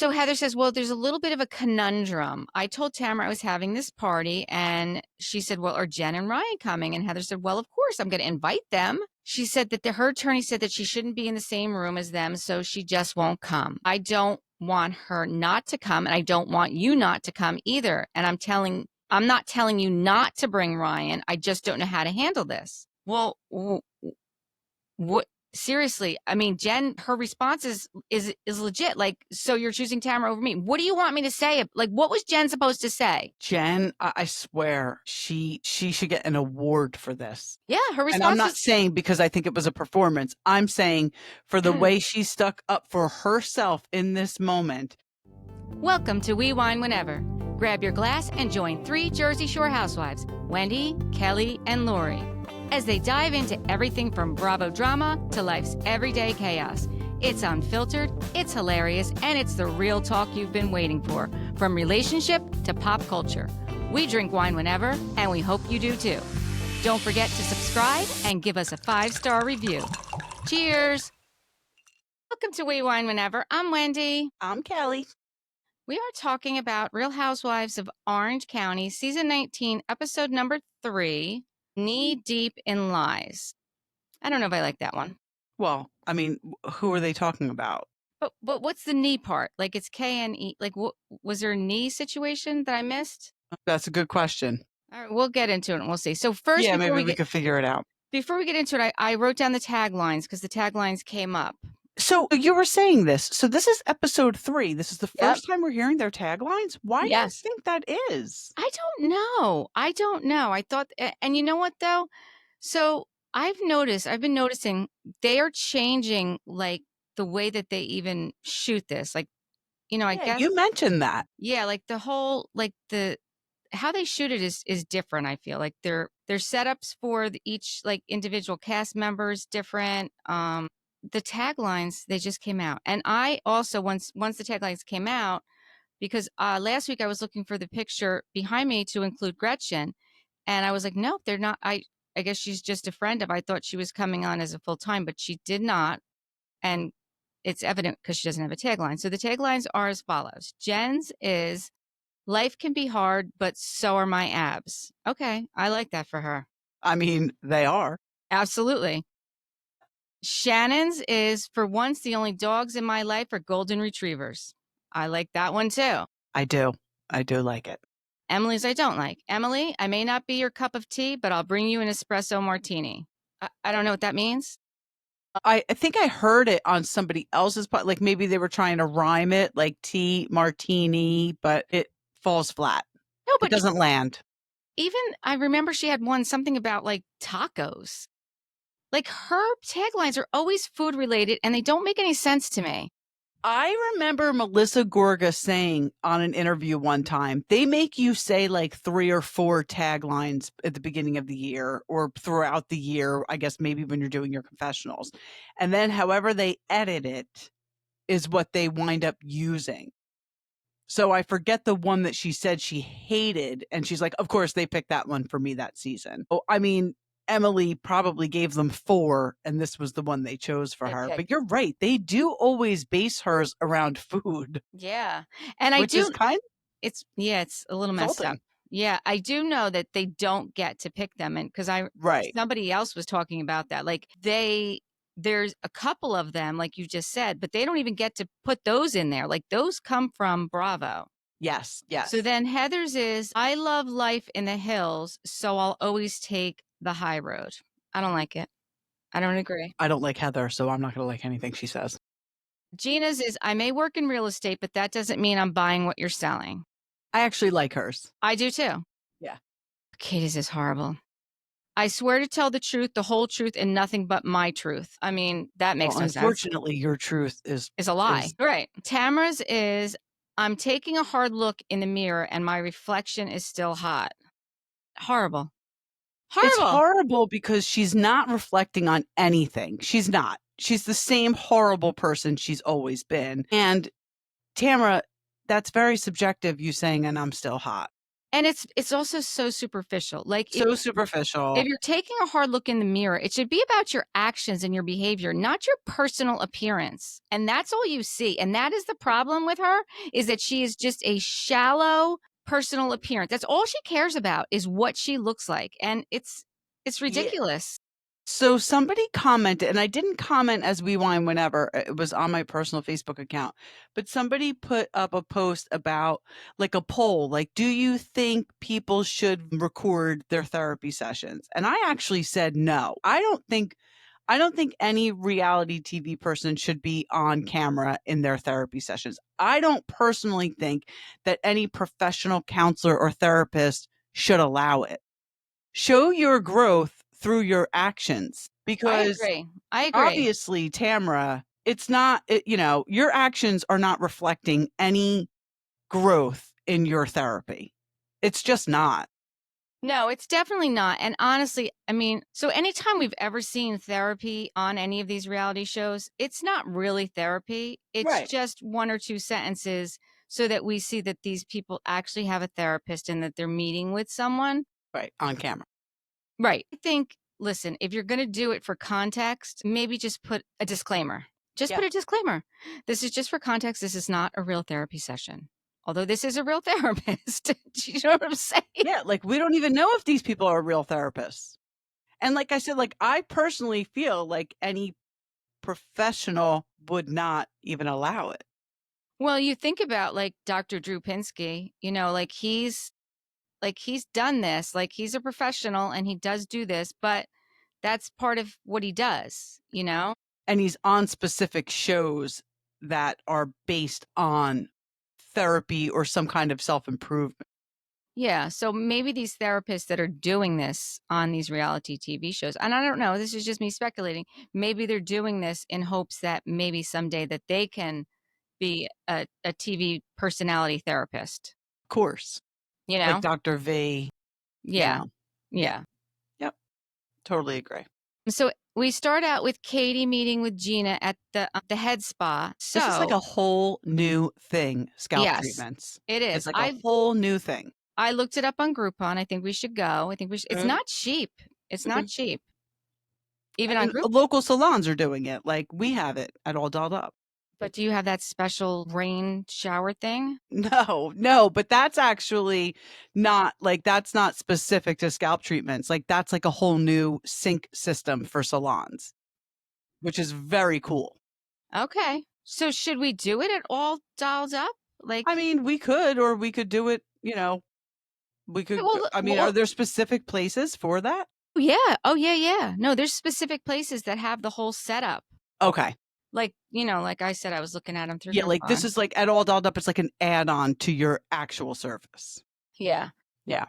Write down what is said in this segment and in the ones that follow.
So Heather says, well, there's a little bit of a conundrum. I told Tamra I was having this party, and she said, well, are Jenn and Ryan coming? And Heather said, well, of course, I'm going to invite them. She said that her attorney said that she shouldn't be in the same room as them, so she just won't come. I don't want her not to come, and I don't want you not to come either. And I'm not telling you not to bring Ryan. I just don't know how to handle this. Well, what? Seriously, I mean, Jenn, her response is legit. Like, so you're choosing Tamra over me. What do you want me to say? Like, what was Jenn supposed to say? Jenn, I swear, she should get an award for this. Yeah, her response. And I'm not saying because I think it was a performance. I'm saying for the way she stuck up for herself in this moment. Welcome to We Wine Whenever. Grab your glass and join 3 Jersey Shore housewives, Wendy, Kelly, and Lori, as they dive into everything from Bravo drama to life's everyday chaos. It's unfiltered, it's hilarious, and it's the real talk you've been waiting for, from relationship to pop culture. We drink wine whenever, and we hope you do too. Don't forget to subscribe and give us a 5-star review. Cheers! Welcome to We Wine Whenever. I'm Wendy. I'm Kelly. We are talking about Real Housewives of Orange County, Season 19, Episode number 3, Knee Deep in Lies. I don't know if I like that one. Well, I mean, who are they talking about? But what's the knee part? Like, it's K-N-E. Like, was there a knee situation that I missed? That's a good question. All right, we'll get into it and we'll see. So first, yeah, maybe we could figure it out. Before we get into it, I wrote down the taglines because the taglines came up. So you were saying this. So this is episode 3. This is the first time we're hearing their taglines. Why do you think that is? I don't know. I thought, and you know what though? So I've been noticing they are changing like the way that they even shoot this. Like, I guess you mentioned that. Yeah, like the whole how they shoot it is different. I feel like their setups for each like individual cast members different. The taglines, they just came out, and I also once the taglines came out, because last week I was looking for the picture behind me to include Gretchen, and I was like, nope, they're not. I guess she's just a friend of. I thought she was coming on as a full time, but she did not, and it's evident because she doesn't have a tagline. So the taglines are as follows. Jenn's is, life can be hard, but so are my abs. Okay, I like that for her. I mean, they are. Absolutely. Shannon's is, for once, the only dogs in my life are golden retrievers. I like that one too. I do like it. Emily's, I don't like. Emily, I may not be your cup of tea, but I'll bring you an espresso martini. I don't know what that means. I think I heard it on somebody else's part. Like maybe they were trying to rhyme it, like tea martini, but it falls flat. No, but it doesn't land. Even I remember she had something about like tacos. Like her taglines are always food related and they don't make any sense to me. I remember Melissa Gorga saying on an interview one time, they make you say like 3 or 4 taglines at the beginning of the year or throughout the year, I guess maybe when you're doing your confessionals. And then however they edit it is what they wind up using. So I forget the one that she said she hated. And she's like, of course, they picked that one for me that season. Oh, I mean, Emily probably gave them 4, and this was the one they chose for her. But you're right. They do always base hers around food. Yeah. And which is it's a little messed up. Yeah. I do know that they don't get to pick them. And because somebody else was talking about that. Like there's a couple of them, like you just said, but they don't even get to put those in there. Like those come from Bravo. Yes. So then Heather's is, I love life in the hills, so I'll always take the high road. I don't like it. I don't agree. I don't like Heather, so I'm not going to like anything she says. Gina's is, I may work in real estate, but that doesn't mean I'm buying what you're selling. I actually like hers. I do too. Yeah. Katie's is horrible. I swear to tell the truth, the whole truth, and nothing but my truth. I mean, that makes no sense. Unfortunately, your truth is a lie. Right. Tamra's is, I'm taking a hard look in the mirror and my reflection is still hot. Horrible. It's horrible because she's not reflecting on anything. She's not. She's the same horrible person she's always been. And Tamra, that's very subjective, you saying, and I'm still hot. And it's also so superficial. Like So if superficial. you're taking a hard look in the mirror, it should be about your actions and your behavior, not your personal appearance. And that's all you see. And that is the problem with her, is that she is just a shallow personal appearance. That's all she cares about, is what she looks like. And it's Yeah. ridiculous. So somebody commented, and I didn't comment as We Wine whenever, it was on my personal Facebook account, but somebody put up a post about like a poll, like, do you think people should record their therapy sessions? And I actually said no. I don't think any reality TV person should be on camera in their therapy sessions. I don't personally think that any professional counselor or therapist should allow it. Show your growth through your actions, I because agree. I agree. obviously, Tamra, it's not, your actions are not reflecting any growth in your therapy. It's just not. No, it's definitely not. And honestly, I mean, so anytime we've ever seen therapy on any of these reality shows, it's not really therapy. It's Right. just one or two sentences so that we see that these people actually have a therapist and that they're meeting with someone. Right. On camera. Right. I think, listen, if you're going to do it for context, maybe just put a disclaimer. Just Yeah. put a disclaimer. This is just for context. This is not a real therapy session. Although this is a real therapist. Do you know what I'm saying? Yeah. Like, we don't even know if these people are real therapists. And like I said, like, I personally feel like any professional would not even allow it. Well, you think about like Dr. Drew Pinsky, like he's done this, like he's a professional and he does do this, but that's part of what he does. And he's on specific shows that are based on therapy or some kind of self-improvement. Yeah. So maybe these therapists that are doing this on these reality TV shows, and I don't know, this is just me speculating, maybe they're doing this in hopes that maybe someday that they can be a TV personality therapist, Of course. you Like know? Dr. V, Yeah. Yeah. Yeah. Yep. Totally agree. So we start out with Katie meeting with Gina at the head spa. This is like So a whole new thing, scalp yes, treatments. it It's is. like a whole new thing. I looked it up on Groupon. I think we should go. I think we should. It's Mhm, not cheap. It's not mhm. cheap. Even on And Group. local salons are doing it. Like, we have it at All Dolled Up. But do you have that special rain shower thing? No, no, but that's actually not like, that's not specific to scalp treatments. Like, that's like a whole new sink system for salons, which is very cool. Okay. So should we do it at all dolled up? I Like, mean, we could, or we could do it, we could, I mean, are there specific places for that? yeah. Oh, yeah, yeah. No, there's specific places that have the whole setup. Okay. Like, like I said, I was looking at them through Yeah, like, this Groupon. is like at All Dolled Up, it's like an add-on to your actual service. Yeah. Yeah.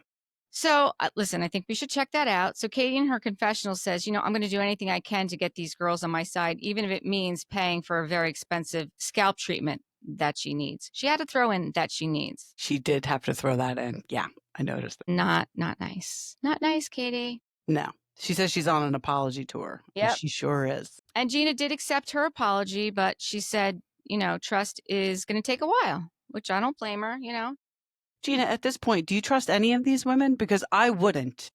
So, listen, I think we should check that out. So, Katie in her confessional says, I'm going to do anything I can to get these girls on my side, even if it means paying for a very expensive scalp treatment that she needs. She had to throw in that she needs. She did have to throw that in. Yeah, I noticed that. Not nice. Not nice, Katie. No. She says she's on an apology tour. And Yep. she sure is. And Gina did accept her apology, but she said, trust is going to take a while, which I don't blame her. Gina, at this point, do you trust any of these women? Because I wouldn't.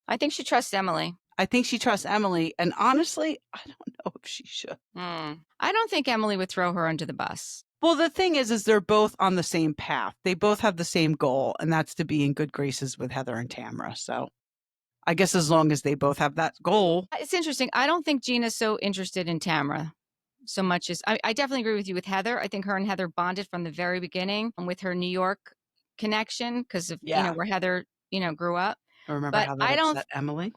I think she trusts Emily. I think she trusts Emily, and honestly, I don't know if she should. I don't think Emily would throw her under the bus. Well, the thing is they're both on the same path. They both have the same goal, and that's to be in good graces with Heather and Tamra. So I guess as long as they both have that goal. It's interesting. I don't think Gina's so interested in Tamra so much as I definitely agree with you with Heather. I think her and Heather bonded from the very beginning with her New York connection because of, where Heather, grew up. Remember But how that upset Emily?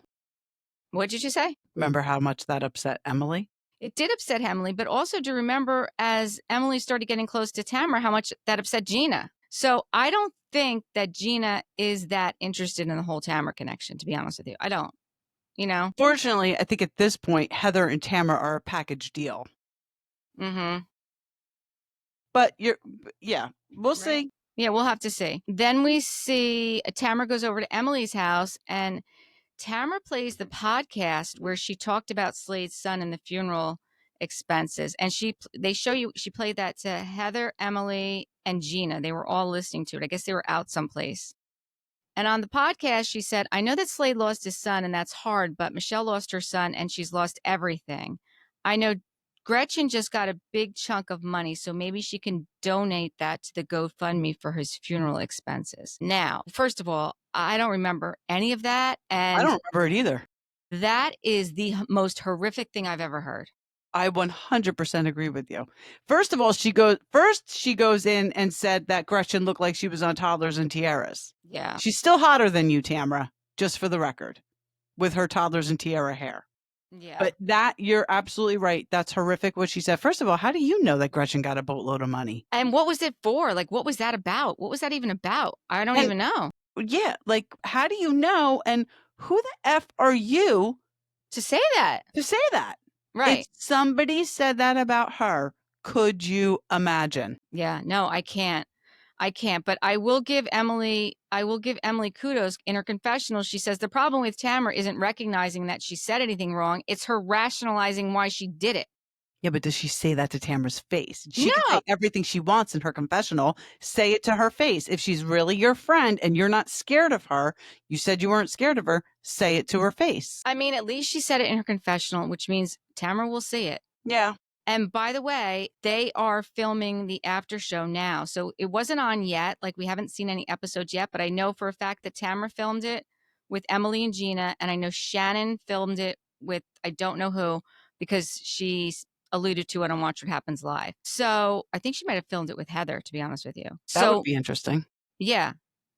What did you say? Remember how much that upset Emily? It did upset Emily, but also do remember as Emily started getting close to Tamra, how much that upset Gina. So I don't think that Gina is that interested in the whole Tamra connection, to be honest with you. I don't, Fortunately, I think at this point, Heather and Tamra are a package deal. Mm-hmm. But we'll see. Yeah, we'll have to see. Then we see Tamra goes over to Emily's house and Tamra plays the podcast where she talked about Slade's son and the funeral expenses. And she played that to Heather, Emily, and Gina. They were all listening to it. I guess they were out someplace. And on the podcast, she said, I know that Slade lost his son and that's hard, but Michelle lost her son and she's lost everything. I know Gretchen just got a big chunk of money, so maybe she can donate that to the GoFundMe for his funeral expenses. Now, first of all, I don't remember any of that. I And don't remember it either. that is the most horrific thing I've ever heard. I 100% agree with you. First of all, she goes in and said that Gretchen looked like she was on Toddlers and Tiaras. Yeah. She's still hotter than you, Tamra, just for the record, with her Toddlers and Tiara hair. Yeah. But that, you're absolutely right. That's horrific what she said. First of all, how do you know that Gretchen got a boatload of money? And what was it for? Like, what was that about? What was that even about? I don't And even know. yeah, like, how do you know? And who the F are you To say that. to say that? Right. If somebody said that about her, could you imagine? Yeah, no, I can't. I can't, but I will give Emily kudos. In her confessional, she says the problem with Tamra isn't recognizing that she said anything wrong. It's her rationalizing why she did it. Yeah, but does she say that to Tamra's face? She can No. say everything she wants in her confessional. Say it to her face. If she's really your friend and you're not scared of her, you said you weren't scared of her, say it to her face. I mean, at least she said it in her confessional, which means Tamra will see it. Yeah. And by the way, they are filming the after show now. So it wasn't on yet. Like, we haven't seen any episodes yet, but I know for a fact that Tamra filmed it with Emily and Gina. And I know Shannon filmed it with, I don't know who, because she alluded to it on Watch What Happens Live. So I think she might have filmed it with Heather, to be honest with you. That would be interesting. Yeah,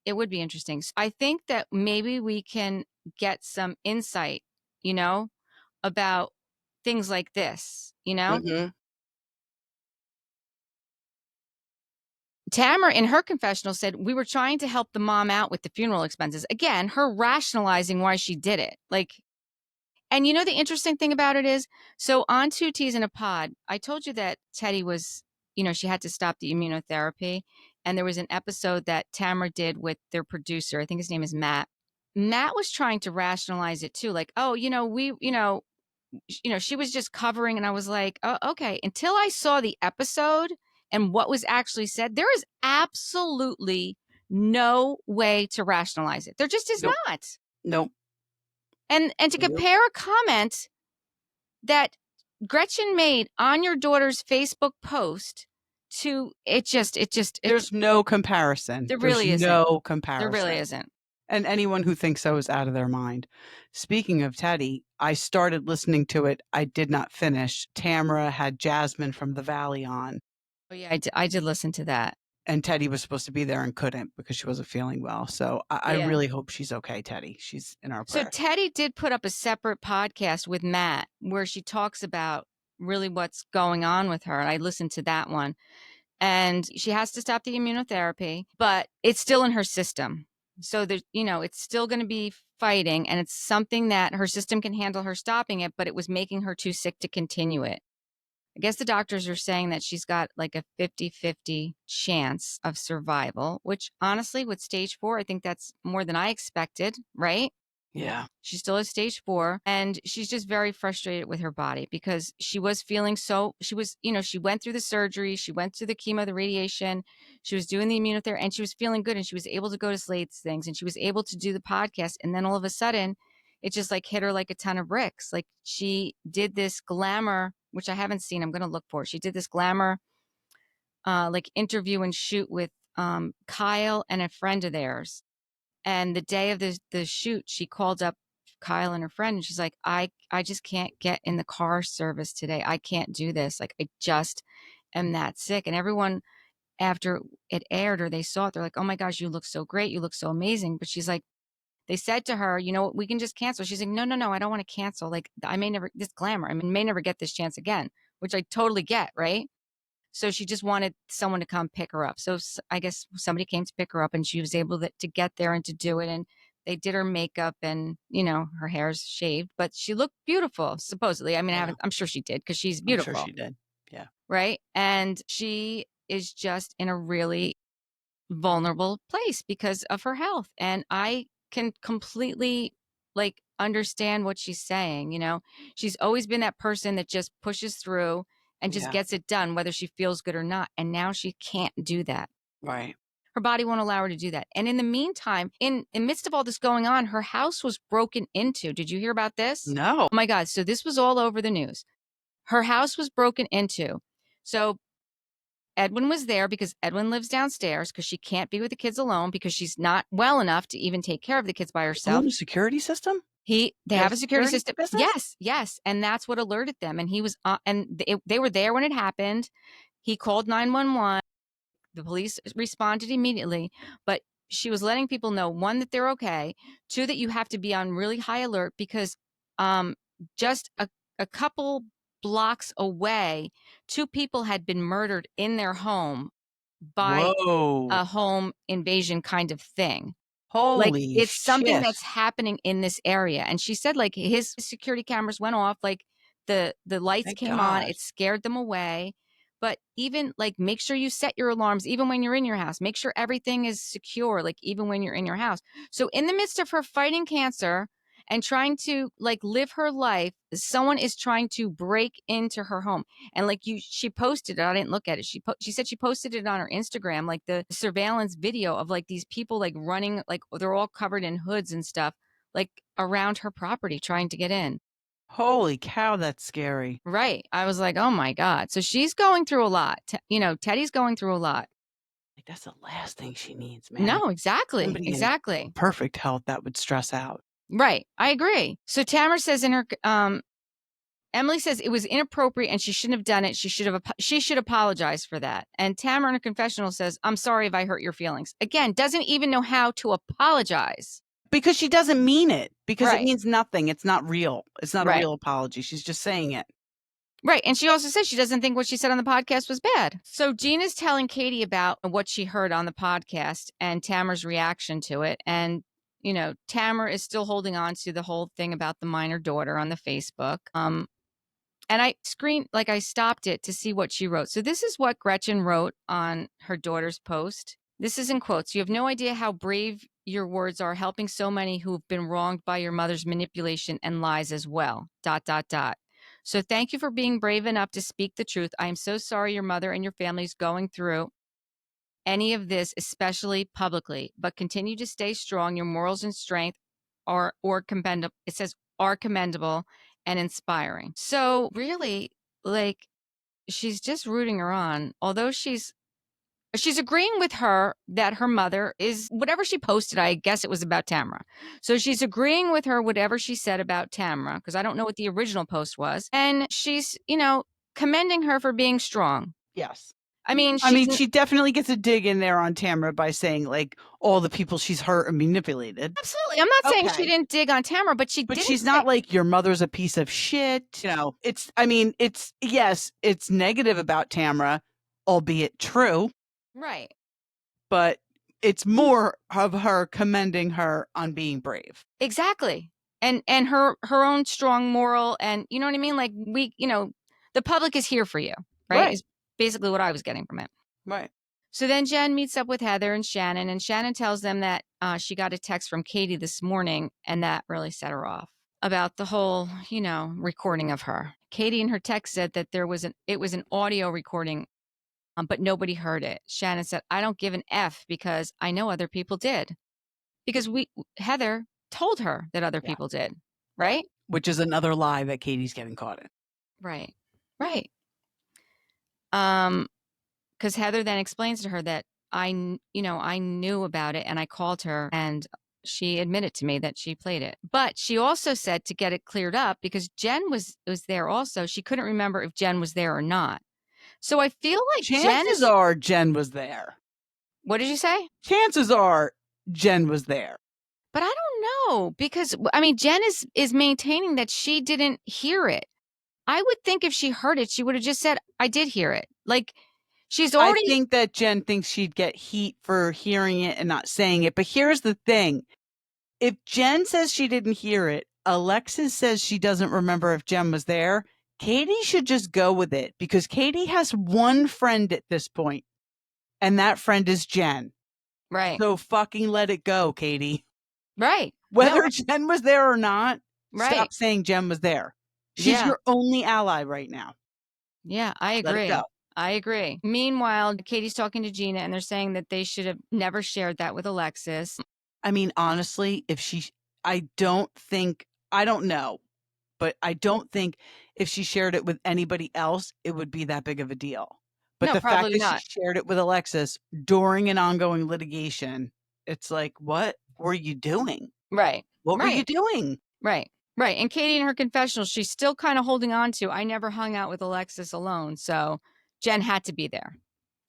it would be interesting. So I think that maybe we can get some insight, about things like this, Mm-hmm. Tamra, in her confessional, said, we were trying to help the mom out with the funeral expenses. Again, her rationalizing why she did it. And the interesting thing about it is, so on Two Teas in a Pod, I told you that Teddy was, she had to stop the immunotherapy. And there was an episode that Tamra did with their producer. I think his name is Matt. Matt was trying to rationalize it too. Like, oh, she was just covering. And I was like, oh, okay. Until I saw the episode and what was actually said, there is absolutely no way to rationalize it. There just is Nope. not. Nope. And to compare a comment that Gretchen made on your daughter's Facebook post to There's no comparison. There really There's isn't. no comparison. There really isn't. And anyone who thinks so is out of their mind. Speaking of Teddy, I started listening to it. I did not finish. Tamra had Jasmine from the Valley on. Oh yeah, I did listen to that. And Teddy was supposed to be there and couldn't because she wasn't feeling well. So I really hope she's okay, Teddy. She's in our prayers. So Teddy did put up a separate podcast with Matt where she talks about really what's going on with her. And I listened to that one. And she has to stop the immunotherapy, but it's still in her system. So there's, it's still going to be fighting, and it's something that her system can handle her stopping it, but it was making her too sick to continue it. I guess the doctors are saying that she's got like a 50-50 chance of survival, which honestly, with stage 4, I think that's more than I expected, right? Yeah. She still has stage 4, and she's just very frustrated with her body because she was feeling she went through the surgery, she went through the chemo, the radiation, she was doing the immunotherapy, and she was feeling good, and she was able to go to Slade's things, and she was able to do the podcast. And then all of a sudden, it just like hit her like a ton of bricks. Like, she did this glamour, which I haven't seen. I'm going to look for it. She did this glamour, like interview and shoot with Kyle and a friend of theirs. And the day of the shoot, she called up Kyle and her friend, and she's like, I just can't get in the car service today. I can't do this. Like, I just am that sick. And everyone, after it aired or they saw it, they're like, oh my gosh, you look so great. You look so amazing. But she's like, they said to her, we can just cancel. She's like, no, I don't want to cancel. Like, this glamour, I may never get this chance again, which I totally get, right? So she just wanted someone to come pick her up. So I guess somebody came to pick her up, and she was able to get there and to do it. And they did her makeup, and, her hair's shaved, but she looked beautiful, supposedly. I mean, Yeah. I'm sure she did, because she's beautiful. I'm sure she did. Yeah. Right. And she is just in a really vulnerable place because of her health. And I can completely understand what she's saying. She's always been that person that just pushes through and just gets it done, whether she feels good or not. And now she can't do that. Right. Her body won't allow her to do that. And in the meantime, in the midst of all this going on, her house was broken into. Did you hear about this? No. Oh my God. So this was all over the news. Her house was broken into. So Edwin was there because Edwin lives downstairs because she can't be with the kids alone because she's not well enough to even take care of the kids by herself. Own a security system? They have a security system. Business? Yes. And that's what alerted them. And he was, they were there when it happened. He called 911. The police responded immediately, but she was letting people know, one, that they're okay. Two, that you have to be on really high alert because just a couple blocks away, 2 people had been murdered in their home by a home invasion kind of thing. Like, Holy it's something shit. that's happening in this area. And she said, like, his security cameras went off, like the lights Thank came on, God. it scared them away. But even like, make sure you set your alarms, even when you're in your house, make sure everything is secure, like even when you're in your house. So in the midst of her fighting cancer and trying to like live her life, someone is trying to break into her home. And like she posted it. I didn't look at it. She said she posted it on her Instagram, like the surveillance video of like these people like running, like they're all covered in hoods and stuff, like around her property trying to get in. Holy cow, that's scary. Right. I was like, oh my God. So she's going through a lot. Teddy's going through a lot. Like, that's the last thing she needs, man. No, exactly. Somebody Exactly. in perfect health that would stress out. Right. I agree. So Tamra says in her, Emily says it was inappropriate and she shouldn't have done it. She should apologize for that. And Tamra in her confessional says, I'm sorry if I hurt your feelings. Again, doesn't even know how to apologize. Because she doesn't mean it. Because Right. it means nothing. It's not real. It's not a Right. real apology. She's just saying it. Right. And she also says she doesn't think what she said on the podcast was bad. So Gina's telling Katie about what she heard on the podcast and Tamra's reaction to it. And, Tamra is still holding on to the whole thing about the minor daughter on the Facebook. And I stopped it to see what she wrote. So this is what Gretchen wrote on her daughter's post. This is in quotes. You have no idea how brave your words are, helping so many who have been wronged by your mother's manipulation and lies as well. ... So thank you for being brave enough to speak the truth. I am so sorry your mother and your family is going through any of this, especially publicly, but continue to stay strong. Your morals and strength are commendable. It says are commendable and inspiring. So really, like, she's just rooting her on, although she's agreeing with her that her mother is whatever she posted. I guess it was about Tamra. So she's agreeing with her, whatever she said about Tamra, because I don't know what the original post was. And she's, commending her for being strong. Yes. I mean, she definitely gets a dig in there on Tamra by saying like all the people she's hurt and manipulated. Absolutely. I'm not saying she didn't dig on Tamra, but she's not like your mother's a piece of shit. It's negative about Tamra, albeit true. Right. But it's more of her commending her on being brave. Exactly. And her own strong moral, and you know what I mean? Like the public is here for you, right? Is basically what I was getting from it. Right. So then Jenn meets up with Heather and Shannon tells them that she got a text from Katie this morning, and that really set her off about the whole, recording of her. Katie in her text said that it was an audio recording, but nobody heard it. Shannon said, I don't give an F because I know other people did. Because Heather told her that other people did, right? Which is another lie that Katie's getting caught in. Right. Right. Because Heather then explains to her that I knew about it and I called her and she admitted to me that she played it. But she also said to get it cleared up because Jenn was there also. She couldn't remember if Jenn was there or not. So I feel like chances are Jenn was there. What did you say? Chances are Jenn was there. But I don't know because, I mean, Jenn is maintaining that she didn't hear it. I would think if she heard it, she would have just said, I did hear it. Like, she's already... I think that Jenn thinks she'd get heat for hearing it and not saying it. But here's the thing. If Jenn says she didn't hear it, Alexis says she doesn't remember if Jenn was there, Katie should just go with it because Katie has one friend at this point, and that friend is Jenn. Right. So fucking let it go, Katie. Right. Whether Jenn was there or not, stop saying Jenn was there. She's Yeah. your only ally right now. Yeah, I agree. Let it go. I agree. Meanwhile, Katie's talking to Gina and they're saying that they should have never shared that with Alexis. I mean, honestly, I don't know, but I don't think if she shared it with anybody else, it would be that big of a deal. But No, the fact probably that she not. shared it with Alexis during an ongoing litigation, it's like, what were you doing? Right. What were you Right. doing? Right. Right. And Katie in her confessional, she's still kind of holding on to, I never hung out with Alexis alone. So Jenn had to be there.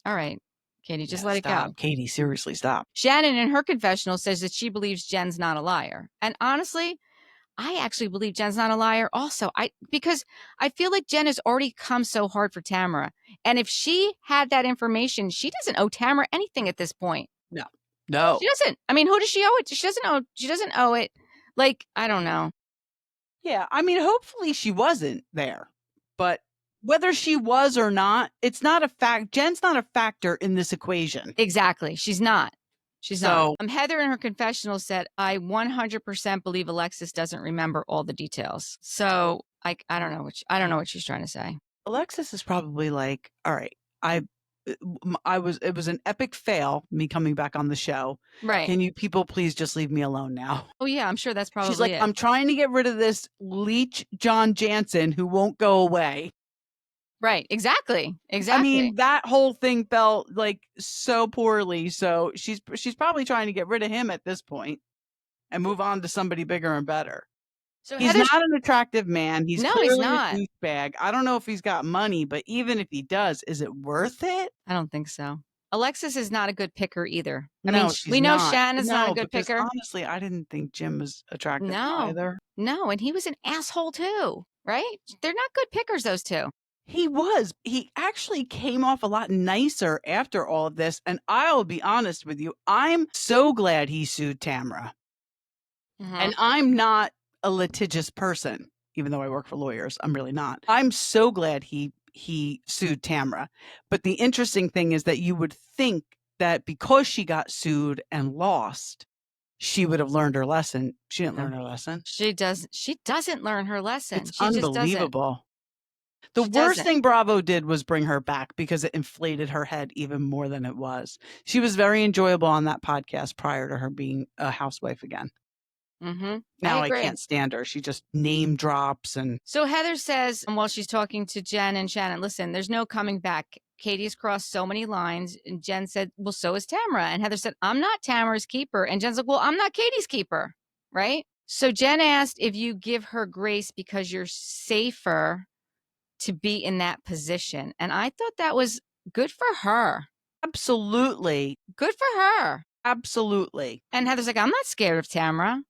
All right, Katie, just Yeah, let it go. stop. Katie, seriously, stop. Shannon in her confessional says that she believes Jenn's not a liar. And honestly, I actually believe Jenn's not a liar also. Because I feel like Jenn has already come so hard for Tamra. And if she had that information, she doesn't owe Tamra anything at this point. No. No. She doesn't. I mean, who does she owe it to? She doesn't owe it. Like, I don't know. Yeah, I mean, hopefully she wasn't there. But whether she was or not, it's not a fact. Jenn's not a factor in this equation. Exactly. She's not. She's not. So Heather in her confessional said, I 100% believe Alexis doesn't remember all the details. So I don't know what she's trying to say. Alexis is probably like, all right, it was an epic fail, me coming back on the show. Right. Can you people please just leave me alone now? Oh yeah, I'm sure that's probably She's like, it. I'm trying to get rid of this leech John Jansen who won't go away. Right. Exactly. I mean, that whole thing felt like so poorly. So she's probably trying to get rid of him at this point and move on to somebody bigger and better. So He's not an attractive man. He's No, he's clearly not. a douchebag. I don't know if he's got money, but even if he does, is it worth it? I don't think so. Alexis is not a good picker either. I No, mean, she's we know not. Shannon's not a No, good because picker. honestly, I didn't think Jim was attractive No. either. No, and he was an asshole too, right? They're not good pickers, those two. He was. He actually came off a lot nicer after all of this. And I'll be honest with you, I'm so glad he sued Tamra. And I'm not a litigious person, even though I work for lawyers. I'm really not. I'm so glad he sued Tamra. But the interesting thing is that you would think that because she got sued and lost, she would have learned her lesson. She didn't learn her lesson. She doesn't learn her lesson. It's She unbelievable. The She worst doesn't. thing Bravo did was bring her back because it inflated her head even more than it was. She was very enjoyable on that podcast prior to her being a housewife again. Now I can't stand her. She just name drops and. So Heather says, while she's talking to Jenn and Shannon, listen, there's no coming back. Katie's crossed so many lines. And Jenn said, well, so is Tamra. And Heather said, I'm not Tamra's keeper. And Jenn's like, well, I'm not Katie's keeper. Right. So Jenn asked if you give her grace because you're safer to be in that position. And I thought that was good for her. Absolutely. Good for her. Absolutely. And Heather's like, I'm not scared of Tamra.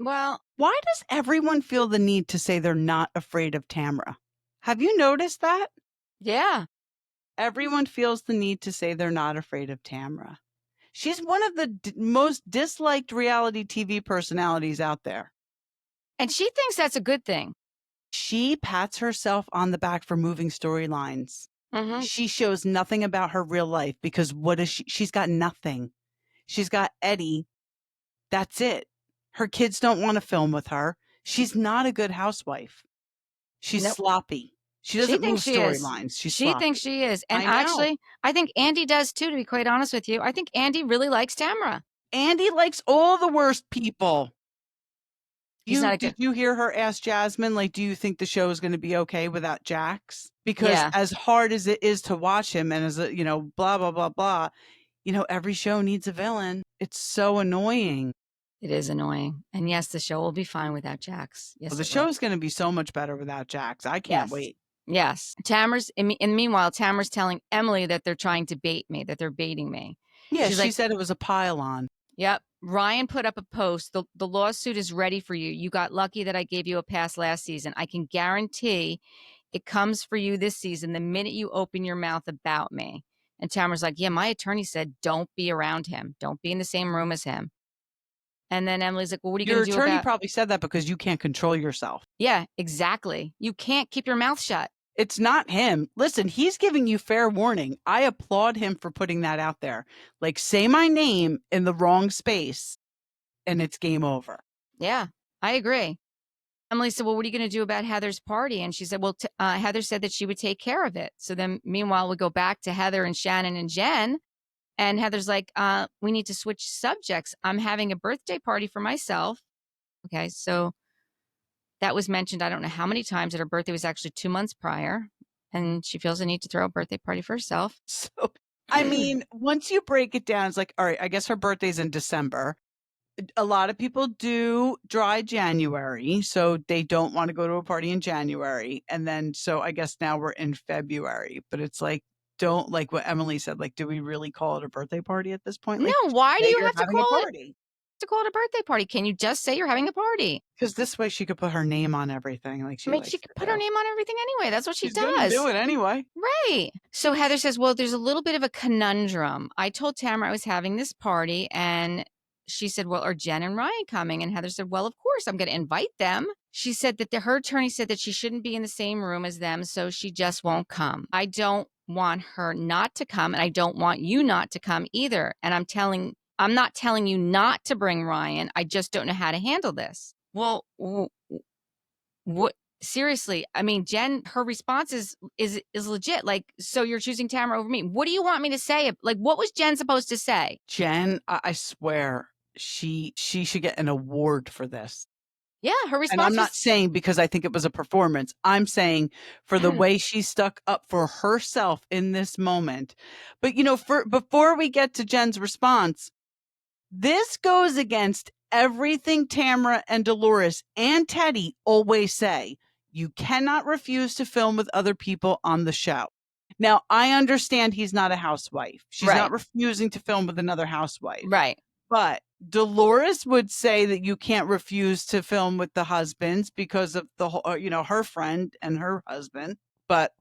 Well, why does everyone feel the need to say they're not afraid of Tamra? Have you noticed that? Yeah. Everyone feels the need to say they're not afraid of Tamra. She's one of the most disliked reality TV personalities out there. And she thinks that's a good thing. She pats herself on the back for moving storylines. She shows nothing about her real life because what is she? She's got nothing. She's got Eddie. That's it. Her kids don't want to film with her. She's not a good housewife. She's sloppy. She doesn't move storylines. She thinks she is. And actually, I think Andy does too, to be quite honest with you. I think Andy really likes Tamra. Andy likes all the worst people. Did you hear her ask Jasmine, like, do you think the show is going to be okay without Jax? Because as hard as it is to watch him and as a, blah, blah, blah, blah, every show needs a villain. It's so annoying. It is annoying. And yes, the show will be fine without Jax. Yes, the show is going to be so much better without Jax. I can't wait. Yes. And meanwhile, Tamra's telling Emily that they're trying to bait me, that they're baiting me. Yeah, she said it was a pile-on. Yep. Ryan put up a post. The lawsuit is ready for you. You got lucky that I gave you a pass last season. I can guarantee it comes for you this season the minute you open your mouth about me. And Tamra's like, yeah, my attorney said, don't be around him. Don't be in the same room as him. And then Emily's like, well, what are you going to do about it? Your attorney probably said that because you can't control yourself. Yeah, exactly. You can't keep your mouth shut. It's not him. Listen, he's giving you fair warning. I applaud him for putting that out there. Like, say my name in the wrong space and it's game over. Yeah, I agree. Emily said, well, what are you going to do about Heather's party? And she said, well, Heather said that she would take care of it. So then meanwhile, we go back to Heather and Shannon and Jenn. And Heather's like, we need to switch subjects. I'm having a birthday party for myself. Okay. So that was mentioned, I don't know how many times, that her birthday was actually 2 months prior. And she feels the need to throw a birthday party for herself. So, I mean, once you break it down, it's like, all right, I guess her birthday's in December. A lot of people do dry January, so they don't want to go to a party in January. And then, so I guess now we're in February, but it's like, don't, like what Emily said, like, do we really call it a birthday party at this point? No, Like, why do say you you're have to having a call it party. a birthday party? Can you just say you're having a party? Because this way she could put her name on everything like I she mean, she likes could to put her do. name on everything anyway. That's what she She's gonna does. do it anyway. Right. So Heather says, well, there's a little bit of a conundrum. I told Tamra I was having this party, and she said, well, are Jenn and Ryan coming? And Heather said, well, of course, I'm going to invite them. She said that her attorney said that she shouldn't be in the same room as them, so she just won't come. I don't want her not to come, and I don't want you not to come either. And I'm not telling you not to bring Ryan. I just don't know how to handle this. Well, what? Seriously, I mean, Jenn, her response is legit. Like, so you're choosing Tamara over me. What do you want me to say? Like, what was Jenn supposed to say? Jenn, I swear, she should get an award for this. Yeah, her And I'm response not was saying because I think it was a performance. I'm saying for the way she stuck up for herself in this moment. But before we get to Jenn's response, this goes against everything Tamra and Dolores and Teddy always say. You cannot refuse to film with other people on the show. Now, I understand he's not a housewife. She's not right, refusing to film with another housewife. right. But Dolores would say that you can't refuse to film with the husbands because of the whole, her friend and her husband. But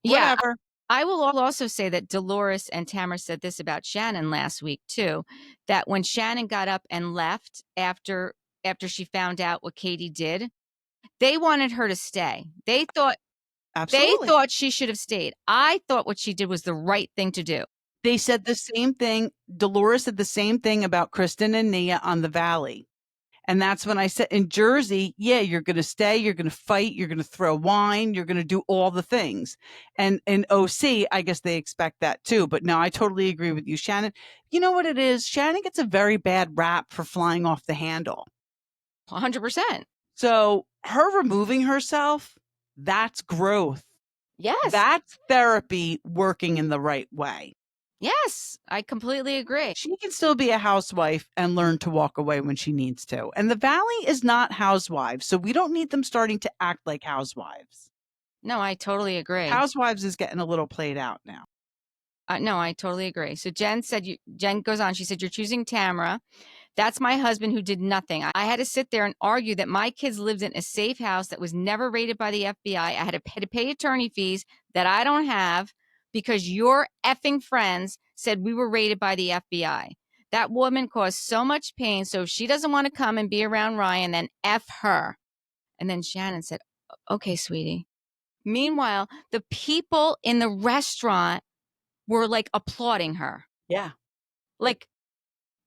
Yeah, whatever. I will also say that Dolores and Tamara said this about Shannon last week too, that when Shannon got up and left after she found out what Katie did, they wanted her to stay. They Absolutely. thought she should have stayed. I thought what she did was the right thing to do. They said the same thing. Dolores said the same thing about Kristen and Nia on the Valley. And that's when I said in Jersey, yeah, you're going to stay, you're going to fight, you're going to throw wine, you're going to do all the things. And in OC, I guess they expect that too. But no, I totally agree with you, Shannon. You know what it is? Shannon gets a very bad rap for flying off the handle. 100%. So her removing herself, that's growth. Yes. That's therapy working in the right way. Yes, I completely agree. She can still be a housewife and learn to walk away when she needs to. And the Valley is not housewives, so we don't need them starting to act like housewives. No, I totally agree. Housewives is getting a little played out now. No, I totally agree. So Jenn goes on, she said, you're choosing Tamra. That's my husband who did nothing. I had to sit there and argue that my kids lived in a safe house that was never raided by the FBI. I had to pay attorney fees that I don't have because your effing friends said we were raided by the FBI. That woman caused so much pain. So if she doesn't want to come and be around Ryan, then F her. And then Shannon said, okay, sweetie. Meanwhile, the people in the restaurant were like applauding her. Yeah. Like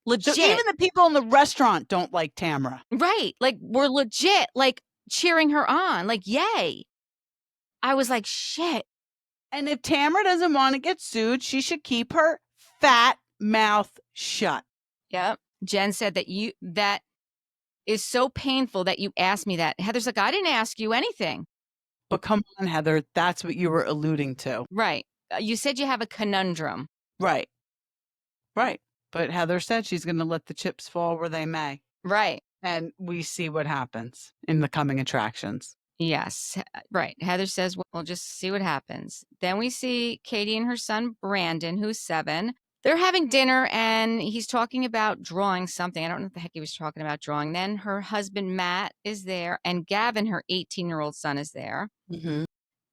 legit. So even the people in the restaurant don't like Tamra. Right. Like we're legit like cheering her on. Like, yay. I was like, shit. And if Tamra doesn't want to get sued, she should keep her fat mouth shut. Yep. Jenn said that is so painful that you asked me that. Heather's like, I didn't ask you anything. But come on, Heather, that's what you were alluding to. Right. You said you have a conundrum. Right. Right. But Heather said she's going to let the chips fall where they may. Right. And we see what happens in the coming attractions. Yes. Right. Heather says, we'll just see what happens. Then we see Katie and her son, Brandon, who's 7. They're having dinner and he's talking about drawing something. I don't know what the heck he was talking about drawing. Then her husband, Matt, is there and Gavin, her 18-year-old son, is there. Mm-hmm.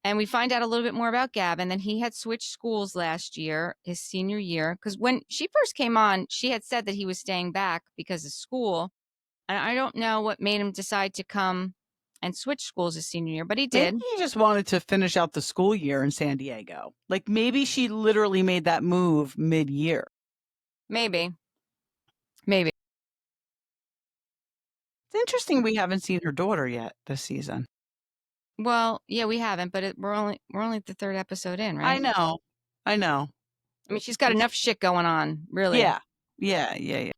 And we find out a little bit more about Gavin, that he had switched schools last year, his senior year. Because when she first came on, she had said that he was staying back because of school. And I don't know what made him decide to come and switch schools his senior year, but he did. Maybe he just wanted to finish out the school year in San Diego. Like maybe she literally made that move mid-year. Maybe. It's interesting we haven't seen her daughter yet this season. Well, yeah, we haven't, but we're only the third episode in, I right? know. I know. I mean, she's got It's enough shit going on, really. yeah. Yeah, yeah, yeah.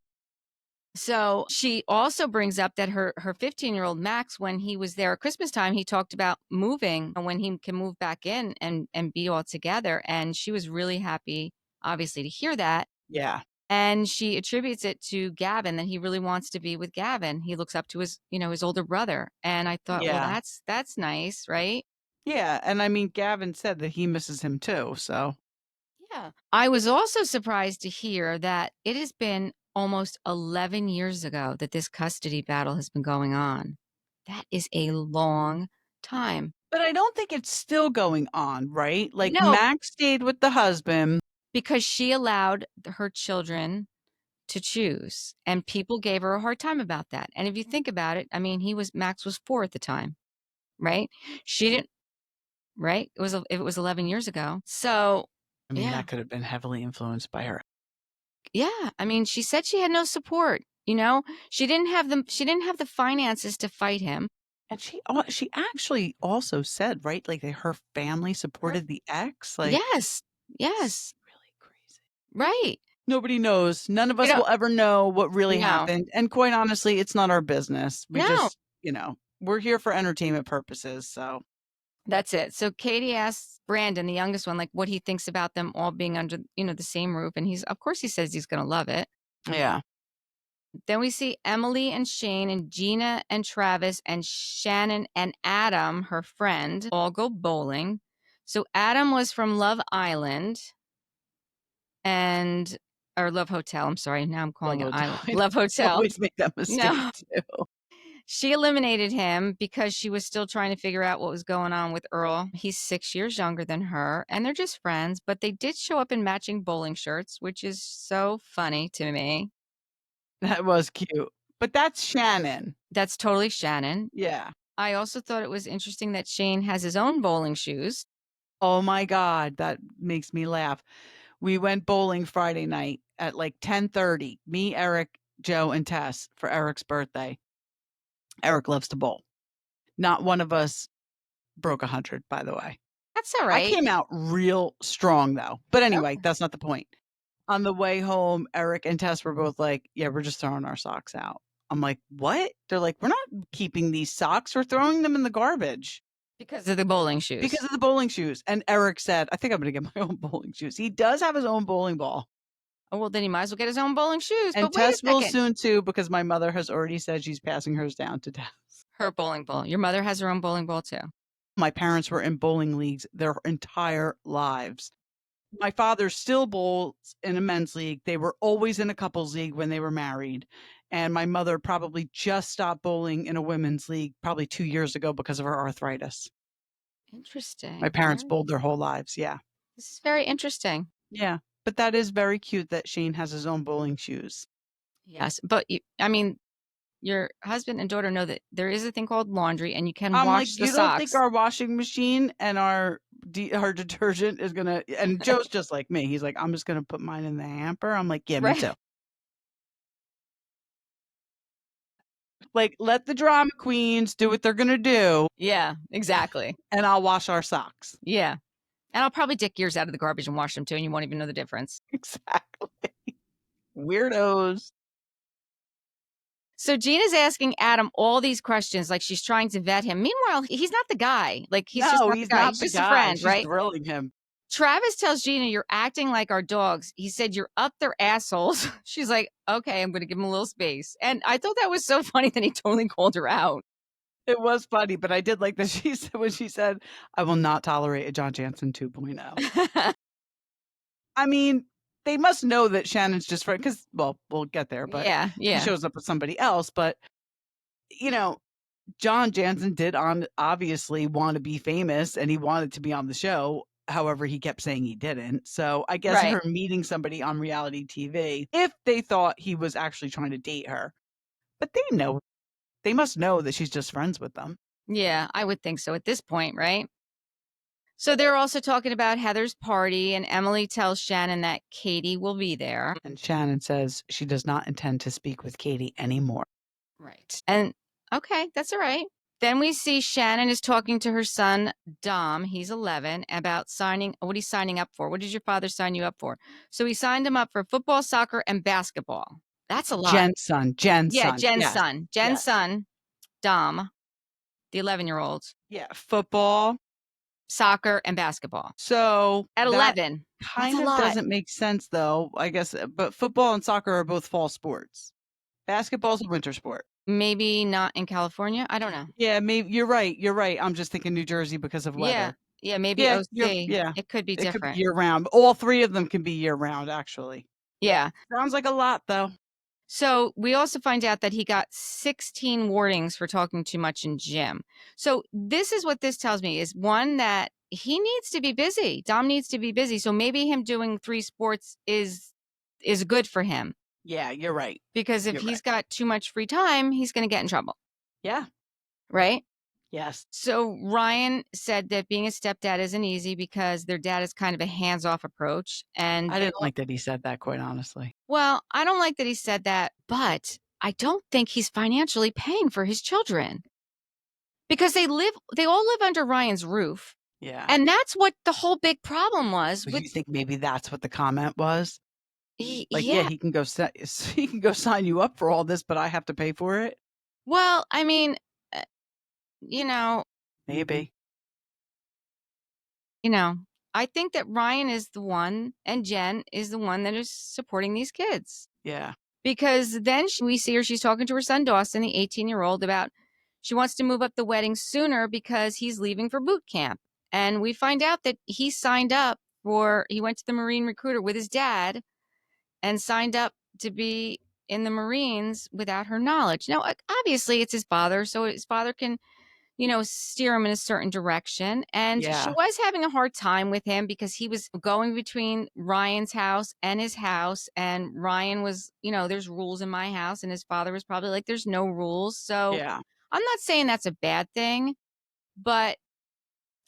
So she also brings up that her 15-year-old Max, when he was there at Christmas time, he talked about moving and when he can move back in and be all together. And she was really happy, obviously, to hear that. Yeah. And she attributes it to Gavin, that he really wants to be with Gavin. He looks up to his older brother. And I thought, well, Yeah. that's nice, right? Yeah, and I mean, Gavin said that he misses him too, so Yeah. I was also surprised to hear that it has been almost 11 years ago that this custody battle has been going on. That is a long time. but I don't think it's still going on, right? Like, No, Max stayed with the husband. because she allowed her children to choose, and people gave her a hard time about that. And if you think about it, I mean, Max was 4 at the time, right? She didn't, right? It was 11 years ago. So, I mean, yeah. that could have been heavily influenced by her. Yeah, I mean, she said she had no support, you know? She didn't have the finances to fight him. And she actually also said, right, like, that her family Her supported the ex, like, Yes. it's Yes. really crazy. Right. Nobody knows. None of You us know will ever know what really No. happened, and quite honestly, it's not our business. We No. just, we're here for entertainment purposes, so That's it. So Katie asks Brandon, the youngest one, like what he thinks about them all being under, the same roof, and of course he says he's gonna love it. yeah. Then we see Emily and Shane and Gina and Travis and Shannon and Adam, her friend, all go bowling. So Adam was from Love Island. And or Love Hotel, I'm sorry, now I'm calling Love it Hotel. Island. I Love Hotel. always make that mistake No. too. She eliminated him because she was still trying to figure out what was going on with Earl. He's 6 years younger than her, and they're just friends, but they did show up in matching bowling shirts, which is so funny to me. That was cute. But that's Shannon. That's totally Shannon. Yeah. I also thought it was interesting that Shane has his own bowling shoes. Oh my god, that makes me laugh. We went bowling Friday night at like 10:30. Me, Eric, Joe, and Tess for Eric's birthday. Eric loves to bowl. Not one of us broke 100, by the way. That's all I right. came out real strong though. But anyway, Okay. that's not the point. On the way home, Eric and Tess were both like, "Yeah, we're just throwing our socks out." I'm like, "What?" They're like, "We're not keeping these socks. We're throwing them in the garbage." Because of the bowling shoes. Because of the bowling shoes. And Eric said, "I think I'm gonna get my own bowling shoes." He does have his own bowling ball. Oh, well, then he might as well get his own bowling shoes. And But wait a Tess will second. soon too, because my mother has already said she's passing hers down to Tess. Her bowling ball. Your mother has her own bowling ball too. My parents were in bowling leagues their entire lives. My father still bowls in a men's league. They were always in a couples league when they were married. And my mother probably just stopped bowling in a women's league probably 2 years ago because of her arthritis. My Interesting. parents bowled their whole lives. Yeah. This is very interesting. Yeah. But that is very cute that Shane has his own bowling shoes. Yes, but I mean, your husband and daughter know that there is a thing called laundry, and you can I'm like, wash the you don't think socks. our washing machine and our detergent is gonna? And Joe's just like me. He's like, I'm just gonna put mine in the hamper. I'm like, yeah, me Right? too. Like, let the drama queens do what they're gonna do, Yeah, exactly. and I'll wash our socks. Yeah, and I'll probably dig yours out of the garbage and wash them too, and you won't even know the difference. Exactly. Weirdos. So Gina's asking Adam all these questions, like she's trying to vet him. Meanwhile, he's not the guy. Like he's just No, not the he's guy. not He's the just a guy. friend, She's right? grilling him. Travis tells Gina, "You're acting like our dogs." He said, "You're up their assholes." She's like, "Okay, I'm going to give him a little space." And I thought that was so funny that he totally called her out. It was funny, but I did like that she said when she said, "I will not tolerate a John Jansen 2.0." I mean, they must know that Shannon's just friend because, well, we'll get there, but Yeah, he yeah, shows up with somebody else. But you know, John Jansen did obviously want to be famous and he wanted to be on the show. However, he kept saying he didn't. So I guess right. her meeting somebody on reality TV, if they thought he was actually trying to date her, but they must know that she's just friends with them. Yeah, I would think so at this point, right? So they're also talking about Heather's party, and Emily tells Shannon that Katie will be there. And Shannon says she does not intend to speak with Katie anymore. Right. And Okay, that's all right. Then we see Shannon is talking to her son, Dom, he's 11, about what he's signing up for. What did your father sign you up for? So he signed him up for football, soccer, and basketball. That's a lot. Jen's son. Jen's Yeah, son. Jen's Yes. son. Jen's Yes. son, Dom, the 11-year-old, Yeah. Football. soccer, and basketball. So At that 11. That's a kind of lot. doesn't make sense, though, I guess. But football and soccer are both fall sports. Basketball's a winter sport. Maybe not in California. I don't know. Yeah, maybe you're right. You're right. I'm just thinking New Jersey because of Yeah. weather. Yeah, maybe Yeah, OC. yeah. It could be It could be different. year round. All three of them can be year round, actually. Yeah. Sounds like a lot, though. So we also find out that he got 16 warnings for talking too much in gym. So this is what this tells me is one, that he needs to be busy. Dom needs to be busy. So maybe him doing 3 sports is good for him, Yeah, you're right. because if You're he's right. got too much free time, he's going to get in trouble, Yeah. right? Yes. So Ryan said that being a stepdad isn't easy because their dad is kind of a hands-off approach, and I didn't like that he said that, quite honestly. well, I don't like that he said that, but I don't think he's financially paying for his children, because they all live under Ryan's roof. Yeah. And that's what the whole big problem was So with. you think maybe that's what the comment was? Like, yeah, Yeah. he can go he can go sign you up for all this, but I have to pay for it? Well, I mean, uh, you know, Maybe. you know, I think that Ryan is the one and Jenn is the one that is supporting these kids. Yeah. Because then we see her, she's talking to her son Dawson, the 18-year-old, about she wants to move up the wedding sooner because he's leaving for boot camp. And we find out that he went to the Marine recruiter with his dad and signed up to be in the Marines without her knowledge. Now, obviously, it's his father, so his father can, steer him in a certain direction. And she Yeah. was having a hard time with him because he was going between Ryan's house and his house. And Ryan was, there's rules in my house. And his father was probably like, there's no rules. So Yeah. I'm not saying that's a bad thing, but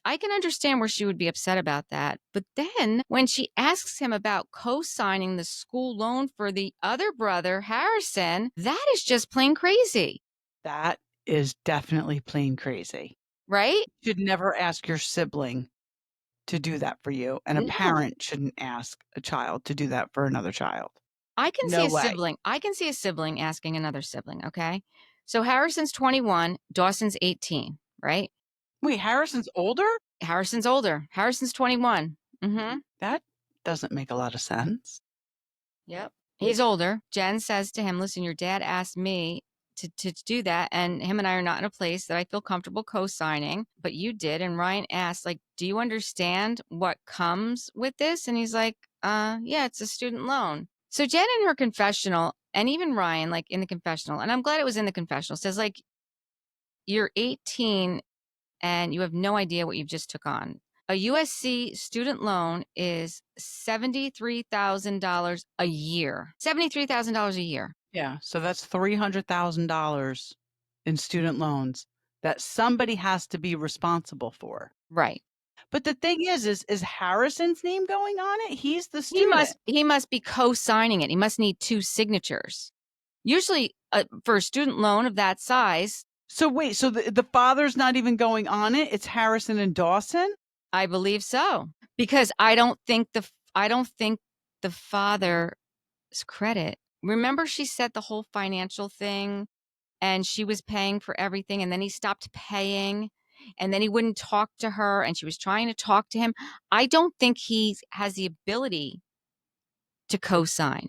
I can understand where she would be upset about that. But then when she asks him about co signing the school loan for the other brother, Harrison, that is just plain crazy, That is definitely plain crazy. right? You should never ask your sibling to do that for you, and a No. parent shouldn't ask a child to do that for another child. I can see No a way. sibling. I can see a sibling asking another sibling, okay? So Harrison's 21, Dawson's 18, right? Wait, Harrison's older? Harrison's older. Harrison's 21. Mm-hmm. That doesn't make a lot of sense. Yep. He's older. Jenn says to him, listen, your dad asked me to do that, and him and I are not in a place that I feel comfortable co-signing, but you did. And Ryan asked, like, do you understand what comes with this? And he's like, yeah, it's a student loan. So Jenn in her confessional, and even Ryan, like in the confessional, and I'm glad it was in the confessional, says, like, you're 18 and you have no idea what you've just took on. A USC student loan is $73,000 a year. $73,000 a year. Yeah, so that's $300,000 in student loans that somebody has to be responsible for. Right. But the thing is Harrison's name going on it? He's the student. He must be co-signing it. He must need 2 signatures. Usually for a student loan of that size. So wait, so the father's not even going on it? It's Harrison and Dawson? I believe so. Because I don't think the father's credit. Remember she said the whole financial thing, and she was paying for everything, and then he stopped paying, and then he wouldn't talk to her, and she was trying to talk to him. I don't think he has the ability to co-sign,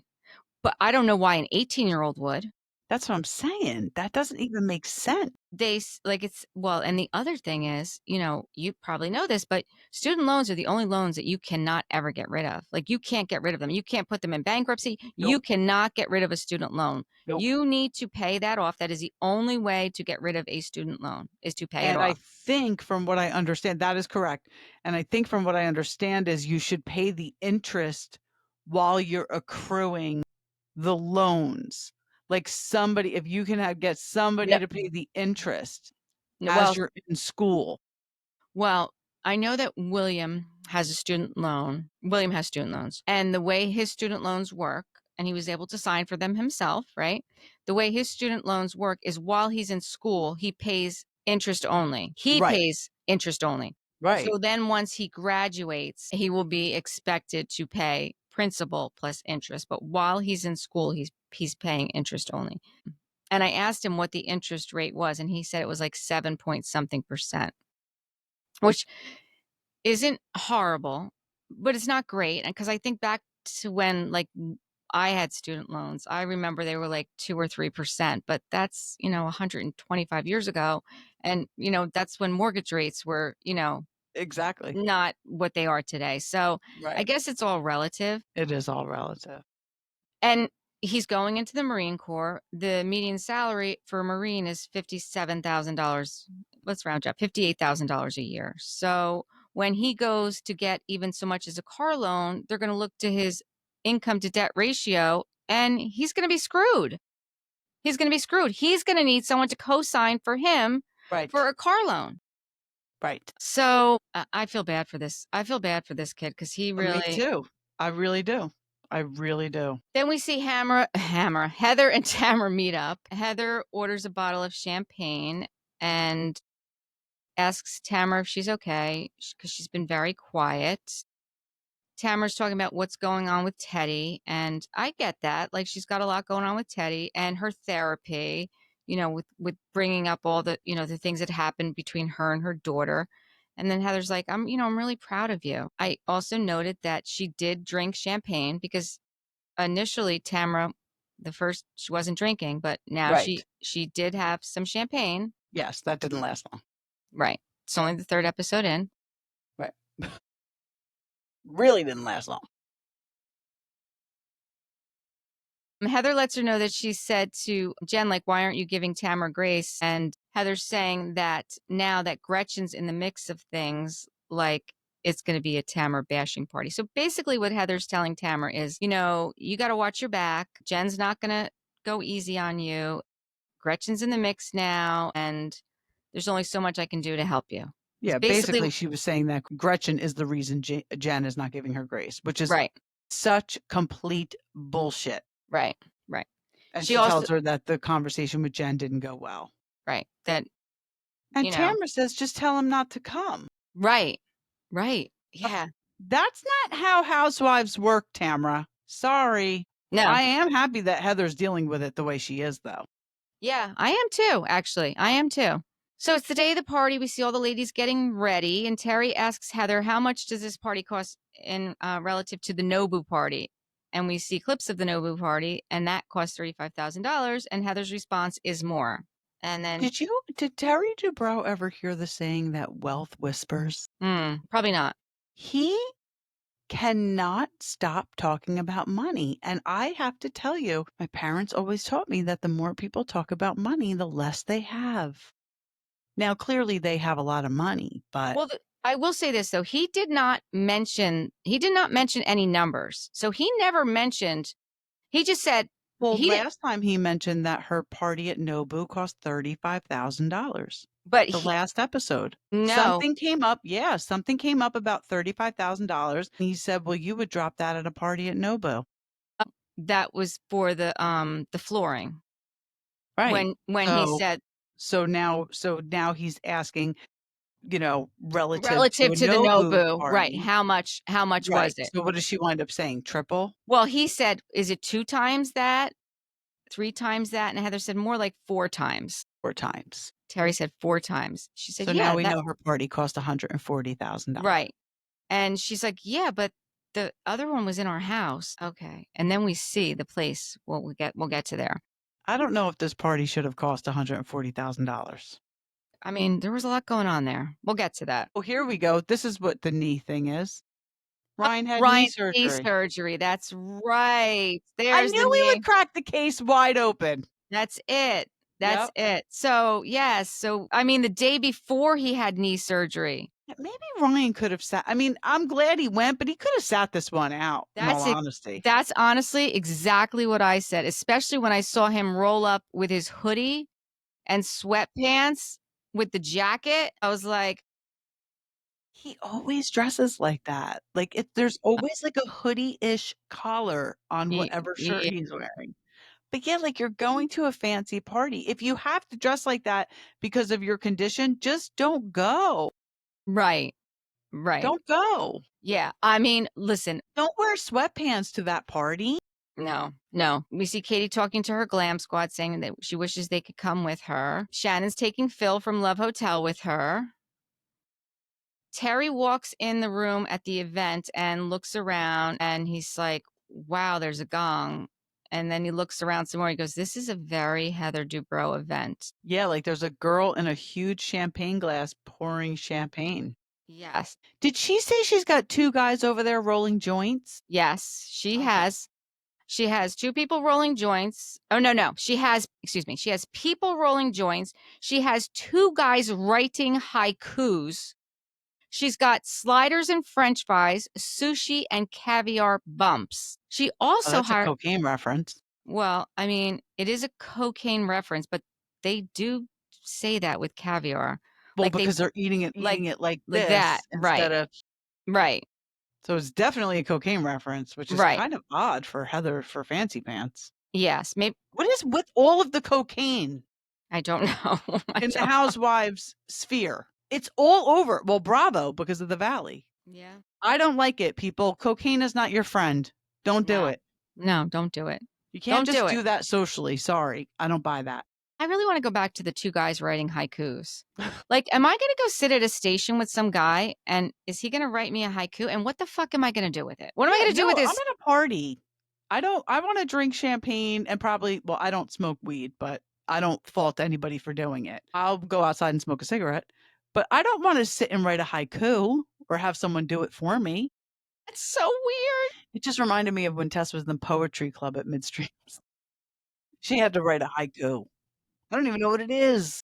but I don't know why an 18-year-old would. That's what I'm saying. That doesn't even make sense. And the other thing is, you probably know this, but student loans are the only loans that you cannot ever get rid of. Like, you can't get rid of them. You can't put them in bankruptcy. You Nope. cannot get rid of a student loan. Nope. You need to pay that off. That is the only way to get rid of a student loan, is to pay it And I off. think from what I understand, that is correct. And I think from what I understand is you should pay the interest while you're accruing the loans. Like somebody, if you can get somebody Yep. to pay the interest Well, as you're in school. well, I know that William has student loans, and the way his student loans work, and he was able to sign for them himself, right? The way his student loans work is while he's in school, he pays interest only. He Right. pays interest only. Right. So then once he graduates, he will be expected to pay principal plus interest. But while he's in school, he's paying interest only. And I asked him what the interest rate was, and he said it was like 7 point something percent, which isn't horrible, but it's not great. And because I think back to when like I had student loans, I remember they were like 2 or 3%, but that's, 125 years ago. And, that's when mortgage rates were, Exactly. not what they are today. So I Right. guess it's all relative. It is all relative. And he's going into the Marine Corps. The median salary for a Marine is $57,000. Let's round up, $58,000 a year. So when he goes to get even so much as a car loan, they're going to look to his income to debt ratio and he's going to be screwed. He's going to be screwed. He's going to need someone to co-sign for him Right. for a car loan. Right. So I feel bad for this. I feel bad for this kid because he Me really. too. I really do. I really do. Then we see Heather and Tamra meet up. Heather orders a bottle of champagne and asks Tamra if she's okay because she's been very quiet. Tamara's talking about what's going on with Teddy, and I get that. Like she's got a lot going on with Teddy and her therapy, with bringing up all the, the things that happened between her and her daughter. And then Heather's like, I'm really proud of you. I also noted that she did drink champagne because initially Tamra, the first she wasn't drinking, but now Right. she did have some champagne. Yes, that didn't last long. Right. It's only the third episode in. Right. Really didn't last long. Heather lets her know that she said to Jenn, like, why aren't you giving Tamara grace? And Heather's saying that now that Gretchen's in the mix of things, like it's going to be a Tamara bashing party. So basically what Heather's telling Tamara is, you got to watch your back. Jen's not going to go easy on you. Gretchen's in the mix now, and there's only so much I can do to help you. Yeah, Basically, basically she was saying that Gretchen is the reason Jen is not giving her grace, which is right, such complete bullshit. right. And She she also, tells her that the conversation with Jen didn't go well. right, that, And Tamra says, just tell him not to come. right, yeah. That's not how housewives work, Tamra. Sorry. No. I am happy that Heather's dealing with it the way she is, though. Yeah, I am too, actually. I am too. So it's the day of the party. We see all the ladies getting ready, and Terry asks Heather, how much does this party cost in relative to the Nobu party? And we see clips of the Nobu party, and that costs $35,000. And Heather's response is more. And then, Did Terry Dubrow ever hear the saying that wealth whispers? probably not. He cannot stop talking about money. And I have to tell you, my parents always taught me that the more people talk about money, the less they have. Now, clearly they have a lot of money, but Well, I will say this though, he did not mention any numbers. So he never mentioned. He just said last time he mentioned that her party at Nobu cost $35,000. But The last episode. no, Something came up. Yeah, something came up about $35,000. He said, well, you would drop that at a party at Nobu. that was for the flooring. Right. When he said So now he's asking, relative to a relative to the Nobu Nobu, right? party. How much Right. was it? So what does she wind up saying? Triple? Well, he said, is it 2 times that? 3 times that? And Heather said more like 4 times. 4 times. Terry said 4 times. She said, So yeah, now we know her party cost $140,000. right. And she's like, yeah, but the other one was in our house. Okay. And then we see the place. Well, we'll get to there. I don't know if this party should have cost $140,000. I mean, there was a lot going on there. We'll get to that. Well, here we go. This is what the knee thing is. Ryan had knee Ryan, surgery. knee surgery. That's right. I There's the knew we knee. would crack the case wide open. That's it. That's Yep. it. So, yes. So, I mean, the day before he had knee surgery. Maybe Ryan could have sat. I mean, I'm glad he went, but he could have sat this one out, in all honesty. That's honestly exactly what I said, especially when I saw him roll up with his hoodie and sweatpants with the jacket. I was like, He always dresses like that. Like, there's always, like, a hoodie-ish collar on whatever shirt Yeah, he's wearing. But, yeah, like, you're going to a fancy party. If you have to dress like that because of your condition, just don't go. right, right. Don't go. Yeah, I mean, listen, Don't wear sweatpants to that party. no, no. We see Katie talking to her glam squad saying that she wishes they could come with her. Shannon's taking Phil from Love Hotel with her. Terry walks in the room at the event and looks around and he's like, wow, there's a gong. And then he looks around some more. He goes, this is a very Heather Dubrow event. Yeah, like, there's a girl in a huge champagne glass pouring champagne. Yes. Did she say she's got 2 guys over there rolling joints? Yes, she Okay. has. She has 2 people rolling joints. Oh, no, no. She has, excuse me, she has people rolling joints. She has 2 guys writing haikus. She's got sliders and french fries, sushi, and caviar bumps. She Oh, also that's a hired, cocaine reference. well, I mean, it is a cocaine reference, but they do say that with caviar. Well, Like they because they're like eating it like that. this Right. instead of Right. so it's definitely a cocaine reference, which is Right. kind of odd for Heather for Fancy Pants. Yes. Maybe What is with all of the cocaine I don't know. I in the don't. housewives sphere? It's all over. Well, Bravo because of the Valley. Yeah. I don't like it, people. Cocaine is not your friend. Don't do No. it. No, don't do it. You can't Don't just do it. do that socially. Sorry. I don't buy that. I really want to go back to the 2 guys writing haikus. Like, am I going to go sit at a station with some guy and is he going to write me a haiku? And what the fuck am I going to do with it? What am I Yeah, going to do no, with I'm this? at a party. I wanna drink champagne and probably well, I don't smoke weed, but I don't fault anybody for doing it. I'll go outside and smoke a cigarette, but I don't wanna sit and write a haiku or have someone do it for me. It's so weird. It just reminded me of when Tess was in the poetry club at Midstream. She had to write a haiku. I don't even know what it is.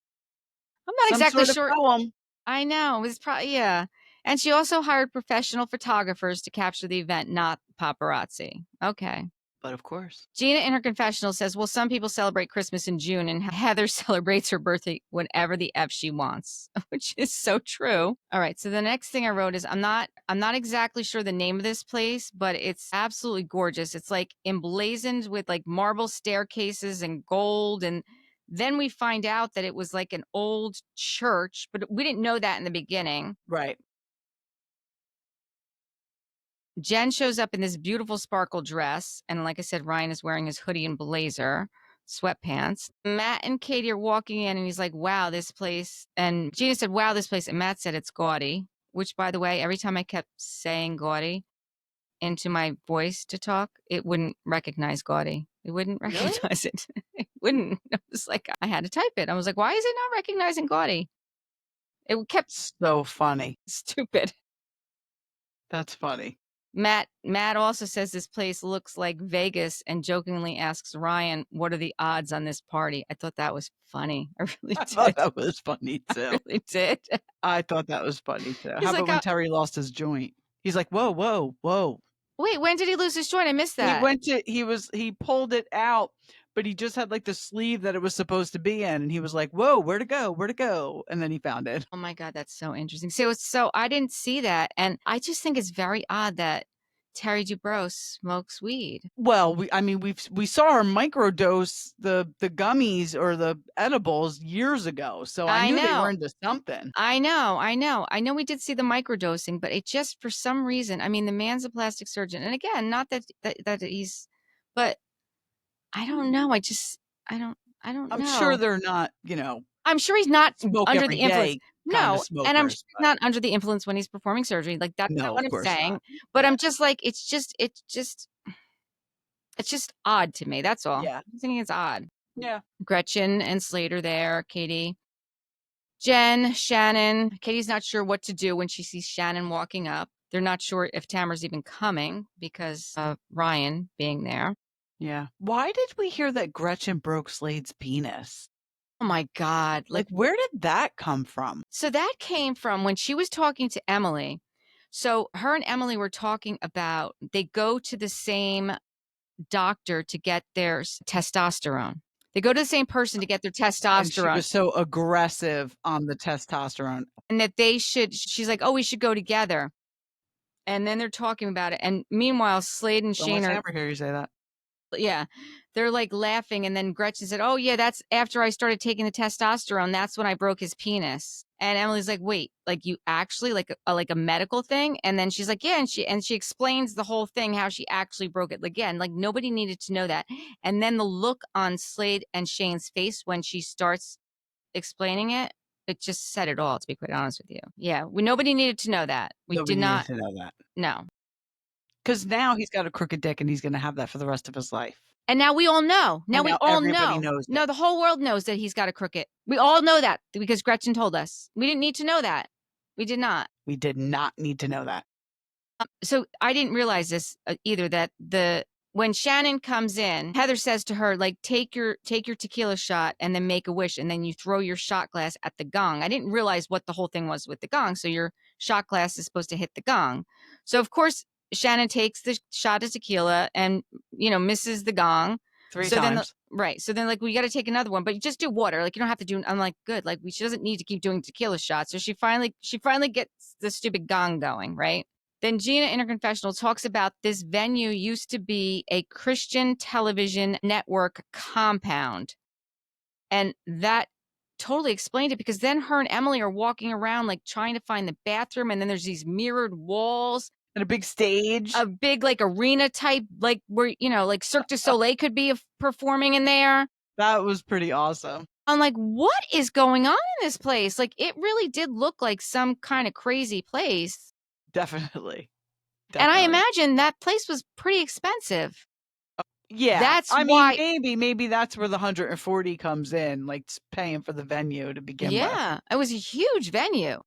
I'm not Some exactly sort of sure. poem, I know. It was probably, yeah. And she also hired professional photographers to capture the event, not paparazzi. Okay. but of course. Gina in her confessional says, well, some people celebrate Christmas in June and Heather celebrates her birthday whenever the F she wants, which is so true. All right. So the next thing I wrote is I'm not exactly sure the name of this place, but it's absolutely gorgeous. It's like emblazoned with like marble staircases and gold. And then we find out that it was like an old church, but we didn't know that in the beginning. Right. Jenn shows up in this beautiful sparkle dress. And like I said, Ryan is wearing his hoodie and blazer, sweatpants. Matt and Katie are walking in, and he's like, wow, this place. And Gina said, wow, this place. And Matt said, it's gaudy, which, by the way, every time I kept saying gaudy into my voice to talk, it wouldn't recognize gaudy. It wouldn't Really? recognize it. It wouldn't. It was like, I had to type it. I was like, why is it not recognizing gaudy? It kept So funny. stupid. That's funny. Matt also says this place looks like Vegas and jokingly asks Ryan, what are the odds on this party? I thought that was funny. I really I thought did. that was funny I too. really did. I thought that was funny too. He's How like, about when Terry lost his joint? He's like, "Whoa, whoa, whoa." wait, when did he lose his joint? I missed He that. went to he pulled it out, but he just had like the sleeve that it was supposed to be in, and he was like, "Whoa, where to go? Where to go?" And then he found it. Oh my God, that's so interesting. So I didn't see that. And I just think it's very odd that Terry Dubrow smokes weed. Well, I mean, we saw her microdose the gummies or the edibles years ago, so I I knew they were know. into something. I know. I know we did see the microdosing, but it just for some reason, I mean, the man's a plastic surgeon. And again, not that he's, but I don't know. I don't I'm sure know. they're not, I'm sure he's not smoke under every the influence. day kind of No, and I'm sure smokers, he's but not under the influence when he's performing surgery. Like that's not no, what of I'm course saying. not. But Yeah. I'm just like it's just odd to me. That's all. Yeah. I'm thinking it's odd. Yeah. Gretchen and Slade are there, Katie. Jenn, Shannon. Katie's not sure what to do when she sees Shannon walking up. They're not sure if Tamra's even coming because of Ryan being there. Yeah. Why did we hear that Gretchen broke Slade's penis? Oh my God. Like, where did that come from? So that came from when she was talking to Emily. So her and Emily were talking about they go to the same doctor to get their testosterone. They go to the same person to get their And she testosterone. was so aggressive on the testosterone. And that she's like, oh, we should go together. And then they're talking about it. And meanwhile, Slade and Don't let Shane are, Tamra hear you say that. yeah, they're like laughing. And then Gretchen said, oh, yeah, that's after I started taking the testosterone. That's when I broke his penis. And Emily's like, wait, like you actually like a medical thing? And then she's like, yeah. And she explains the whole thing, how she actually broke it. Again, like nobody needed to know that. And then the look on Slade and Shane's face when she starts explaining it just said it all, to be quite honest with you. Yeah. Nobody needed to know that. We Nobody did needed not. to know that. No. Because now he's got a crooked dick and he's going to have that for the rest of his life. And now we all know. Now And we now all everybody know. knows No, it. the whole world knows that he's got a crooked. We all know that because Gretchen told us. We didn't need to know that. We did not. We did not need to know that. So I didn't realize this either, that when Shannon comes in, Heather says to her, like, take your tequila shot and then make a wish, and then you throw your shot glass at the gong. I didn't realize what the whole thing was with the gong. So your shot glass is supposed to hit the gong. So of course Shannon takes the shot of tequila and misses the gong. 3 So then times. right. So then, like, we got to take another one, but you just do water. Like, you don't have to do. I'm like, good. Like, she doesn't need to keep doing tequila shots. So she finally gets the stupid gong going, right? Then Gina in her confessional talks about this venue used to be a Christian television network compound. And that totally explained it, because then her and Emily are walking around like trying to find the bathroom. And then there's these mirrored walls. And a big stage. A big like arena type, like where, like Cirque du Soleil could be performing in there. That was pretty awesome. I'm like, what is going on in this place? Like, it really did look like some kind of crazy place. Definitely. And I imagine that place was pretty expensive. Yeah. That's I why. mean, maybe that's where the 140 comes in, like paying for the venue to begin with. Yeah, it was a huge venue.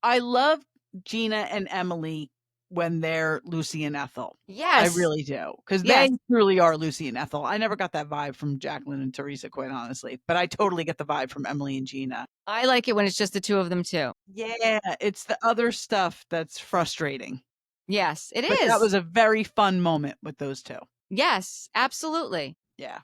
I love Gina and Emily when they're Lucy and Ethel. Yes. I really do. Because Yes. they truly are Lucy and Ethel. I never got that vibe from Jacqueline and Teresa, quite honestly. But I totally get the vibe from Emily and Gina. I like it when it's just the two of them too. Yeah, it's the other stuff that's frustrating. Yes, it But is. that was a very fun moment with those two. Yes, absolutely. Yeah.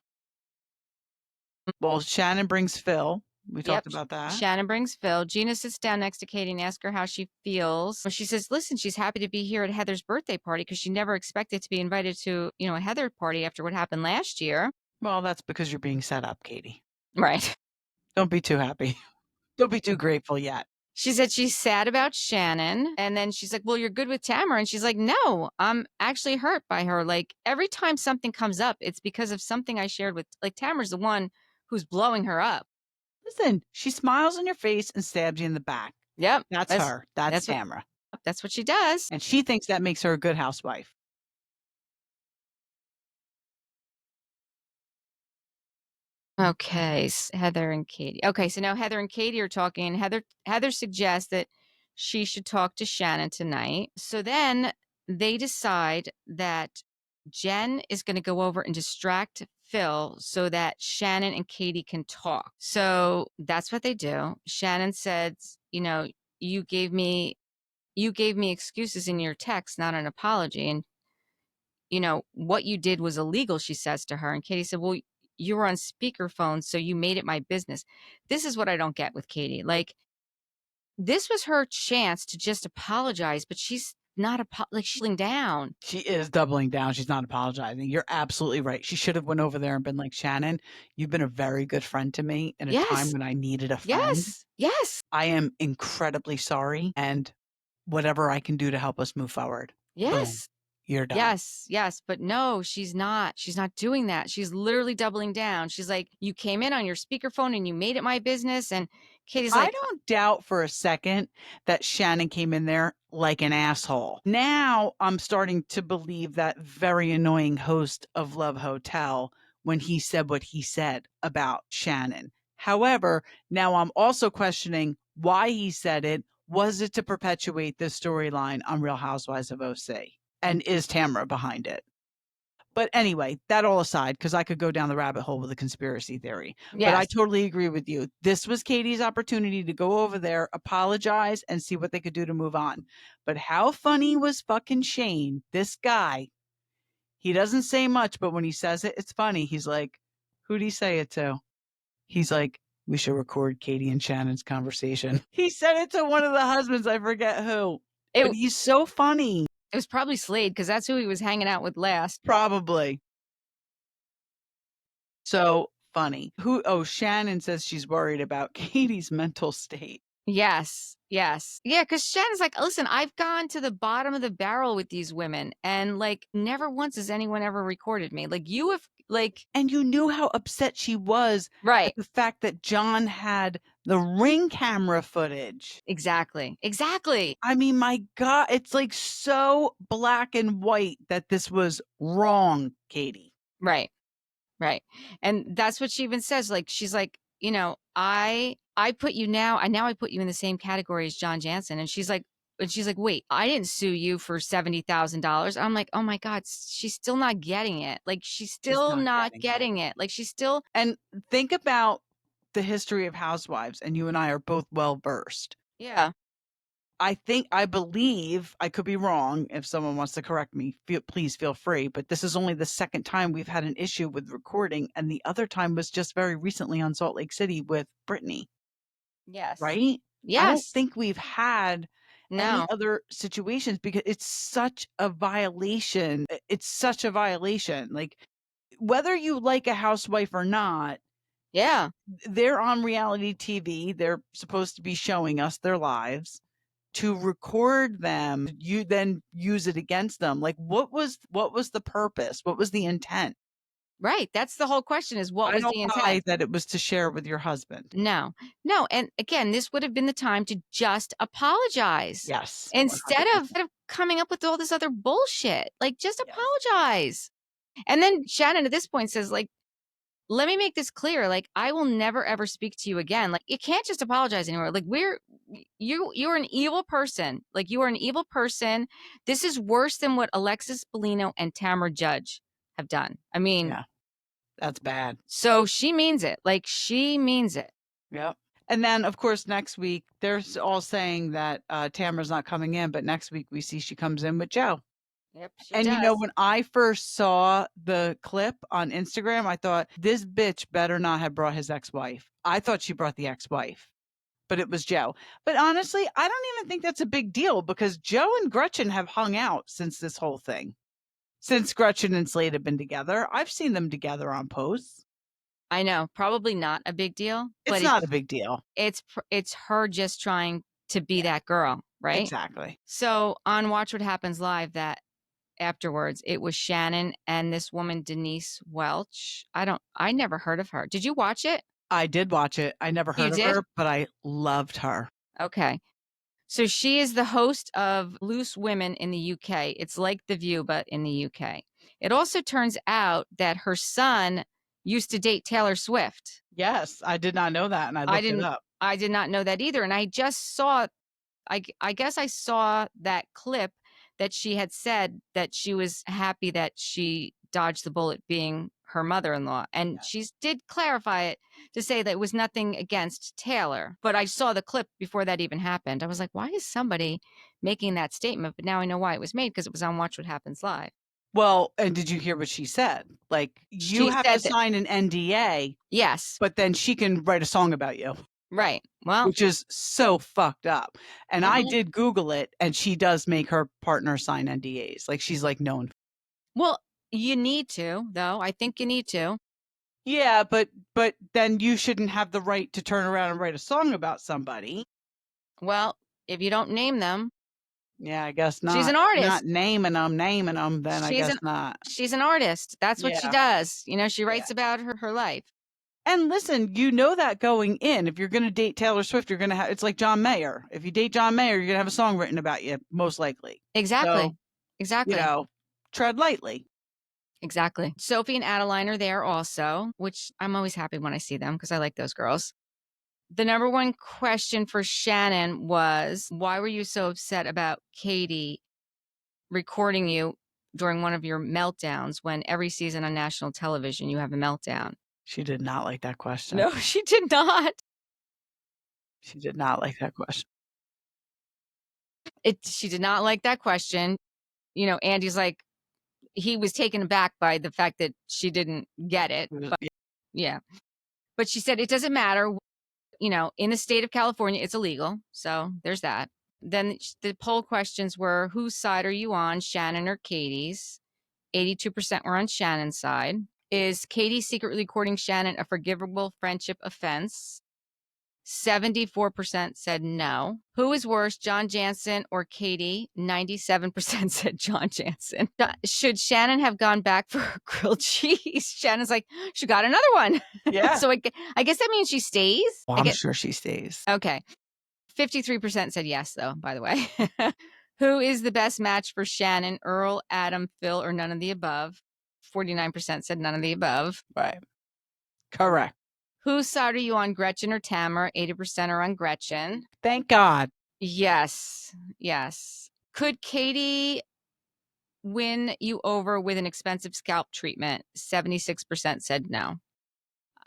Well, Shannon brings Phil. We talked about that. Shannon brings Phil. Gina sits down next to Katie and asks her how she feels. She says, listen, she's happy to be here at Heather's birthday party because she never expected to be invited to, a Heather party after what happened last year. Well, that's because you're being set up, Katie. Right. Don't be too happy. Don't be too grateful yet. She said she's sad about Shannon. And then she's like, well, you're good with Tamra. And she's like, no, I'm actually hurt by her. Like, every time something comes up, it's because of something I shared with, like, Tamra's the one who's blowing her up. Listen, she smiles in your face and stabs you in the back. Yep. That's her. That's Tamra. That's what she does. And she thinks that makes her a good housewife. Okay, Heather and Katie. Okay, so now Heather and Katie are talking, and Heather suggests that she should talk to Shannon tonight. So then they decide that Jenn is going to go over and distract Phil so that Shannon and Katie can talk. So that's what they do. Shannon said, you gave me excuses in your text, not an apology. And what you did was illegal, she says to her. And Katie said, well, you were on speakerphone, so you made it my business. This is what I don't get with Katie. Like, this was her chance to just apologize, but she's not she's doubling down. She is doubling down. She's not apologizing. You're absolutely right. She should have went over there and been like, Shannon, you've been a very good friend to me in a time when I needed a friend. Yes. I am incredibly sorry, and whatever I can do to help us move forward. Yes. Boom. You're done. Yes. But no, she's not. She's not doing that. She's literally doubling down. She's like, you came in on your speakerphone and you made it my business. And Katie's like, I don't doubt for a second that Shannon came in there like an asshole. Now I'm starting to believe that very annoying host of Love Hotel when he said what he said about Shannon. However, now I'm also questioning why he said it. Was it to perpetuate this storyline on Real Housewives of OC? And is Tamra behind it? But anyway, that all aside, because I could go down the rabbit hole with a conspiracy theory. yes. But I totally agree with you. This was Katie's opportunity to go over there, apologize, and see what they could do to move on. But how funny was fucking Shane? This guy, he doesn't say much, but when he says it, it's funny. He's like, Who'd he say it to? He's like, we should record Katie and Shannon's conversation. He said it to one of the husbands. I forget who, It, but he's so funny. it was probably Slade because that's who he was hanging out with last. Probably. So funny. Shannon says she's worried about Katie's mental state. Yes. Yes. Yeah. Because Shannon's like, listen, I've gone to the bottom of the barrel with these women, and like, never once has anyone ever recorded me. Like, you have, like, And you knew how upset she was right. at the fact that John had the Ring camera footage. Exactly. Exactly. I mean, my God, it's like so black and white that this was wrong, Katie. Right. Right. And that's what she even says. Like, she's like, you know, I put you now, I put you in the same category as John Jansen. And she's like, wait, I didn't sue you for $70,000. I'm like, oh my God, she's still not getting it. Like, she's She's still not not getting getting it. Like, she's still, And think about the history of housewives, and you and I are both well versed. yeah. I believe, I could be wrong. If someone wants to correct me, please feel free. But this is only the second time we've had an issue with recording. And the other time was just very recently on Salt Lake City with Brittany, Yes. right? I don't Yes. think we've had any No. other situations because it's such a violation. It's such a violation. Like, whether you like a housewife or not, Yeah. they're on reality TV. They're supposed to be showing us their lives. To record them, you then use it against them. Like, what was the purpose? What was the intent? Right. That's the whole question, is what I was don't the buy intent? that it was to share with your husband. No, no. And again, this would have been the time to just apologize Yes, instead of 100%. coming up with all this other bullshit. Like, just Yes. apologize. And then Shannon at this point says, like, let me make this clear. Like, I will never ever speak to you again. Like, you can't just apologize anymore. Like, you're an evil person. Like, you are an evil person. This is worse than what Alexis Bellino and Tamra Judge have done. I mean, Yeah, that's bad. so she means it. Like, she means it. Yep. And then, of course, next week, they're all saying that Tamara's not coming in, but next week we see she comes in with Joe. Yep, she And, does. when I first saw the clip on Instagram, I thought, this bitch better not have brought his ex-wife. I thought she brought the ex-wife, but it was Joe. But honestly, I don't even think that's a big deal because Joe and Gretchen have hung out since this whole thing. Since Gretchen and Slade have been together, I've seen them together on posts. I know, probably not a big deal, It's but not a big deal. it's her just trying to be Yeah, that girl, right? exactly. So on Watch What Happens Live, that afterwards, it was Shannon and this woman Denise Welch. I never heard of her. Did you watch it? I did watch it. I never You heard of did? her, but I loved her. Okay. So she is the host of Loose Women in the UK. It's like The View, but in the UK. It also turns out that her son used to date Taylor Swift. Yes, I did not know that, and I I looked it didn't up. I did not know that either. And I just saw I guess I saw that clip that she had said that she was happy that she dodged the bullet being her mother-in-law. And Yeah. she did clarify it to say that it was nothing against Taylor. But I saw the clip before that even happened. I was like, why is somebody making that statement? But now I know why it was made, because it was on Watch What Happens Live. Well, and did you hear what she said? Like, you She have to said that, sign an NDA, yes, but then she can write a song about you, right. Well, which is so fucked up. And I mhm. did Google it, and she does make her partner sign NDAs. Like, she's like known. Well, you need to, though. I think you need to. Yeah, but then you shouldn't have the right to turn around and write a song about somebody. Well, if you don't name them, Yeah, I guess she's not. an If you're not artist. naming them, then I She's guess an not. she's an artist. That's what she Yeah, does. You know, she yeah. writes about her life. And listen, you know that going in, if you're going to date Taylor Swift, you're going to have, it's like John Mayer. If you date John Mayer, you're going to have a song written about you, most likely. Exactly. So, Exactly. tread lightly. Exactly. Sophie and Adeline are there also, which I'm always happy when I see them because I like those girls. The number one question for Shannon was, why were you so upset about Katie recording you during one of your meltdowns when every season on national television you have a meltdown? She did not like that question. No, she did not. She did not like that question. She did not like that question. You know, Andy's like, he was taken aback by the fact that she didn't get it. It was- But yeah. Yeah. But she said it doesn't matter. You know, in the state of California, it's illegal. So there's that. Then the poll questions were, whose side are you on, Shannon or Katie's? 82% were on Shannon's side. Is Katie secretly courting Shannon a forgivable friendship offense? 74% said no. Who is worse, John Jansen or Katie? 97% said John Jansen. Should Shannon have gone back for her grilled cheese? Shannon's like, she got another one. Yeah. So I guess that means she stays? Well, I'm sure she stays. Okay. 53% said yes, though, by the way. Who is the best match for Shannon? Earl, Adam, Phil, or none of the above? 49% said none of the above. Right. Correct. Whose side are you on, Gretchen or Tamra? 80% are on Gretchen. Thank God. Yes. Yes. Could Katie win you over with an expensive scalp treatment? 76% said no.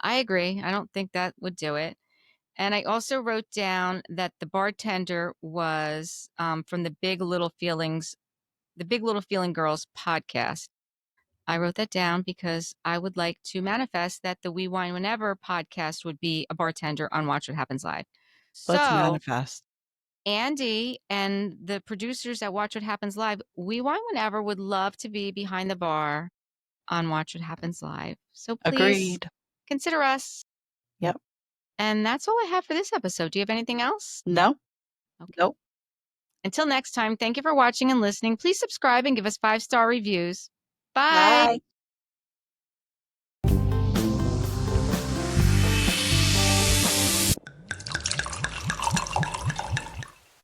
I agree. I don't think that would do it. And I also wrote down that the bartender was from the Big Little Feeling Girls podcast. I wrote that down because I would like to manifest that the We Wine Whenever podcast would be a bartender on Watch What Happens Live. Let's So manifest. Andy and the producers at Watch What Happens Live, We Wine Whenever would love to be behind the bar on Watch What Happens Live. So please Agreed. consider us. Yep. And that's all I have for this episode. Do you have anything else? No. Okay. Nope. Until next time, thank you for watching and listening. Please subscribe and give us 5-star reviews. Bye. Bye.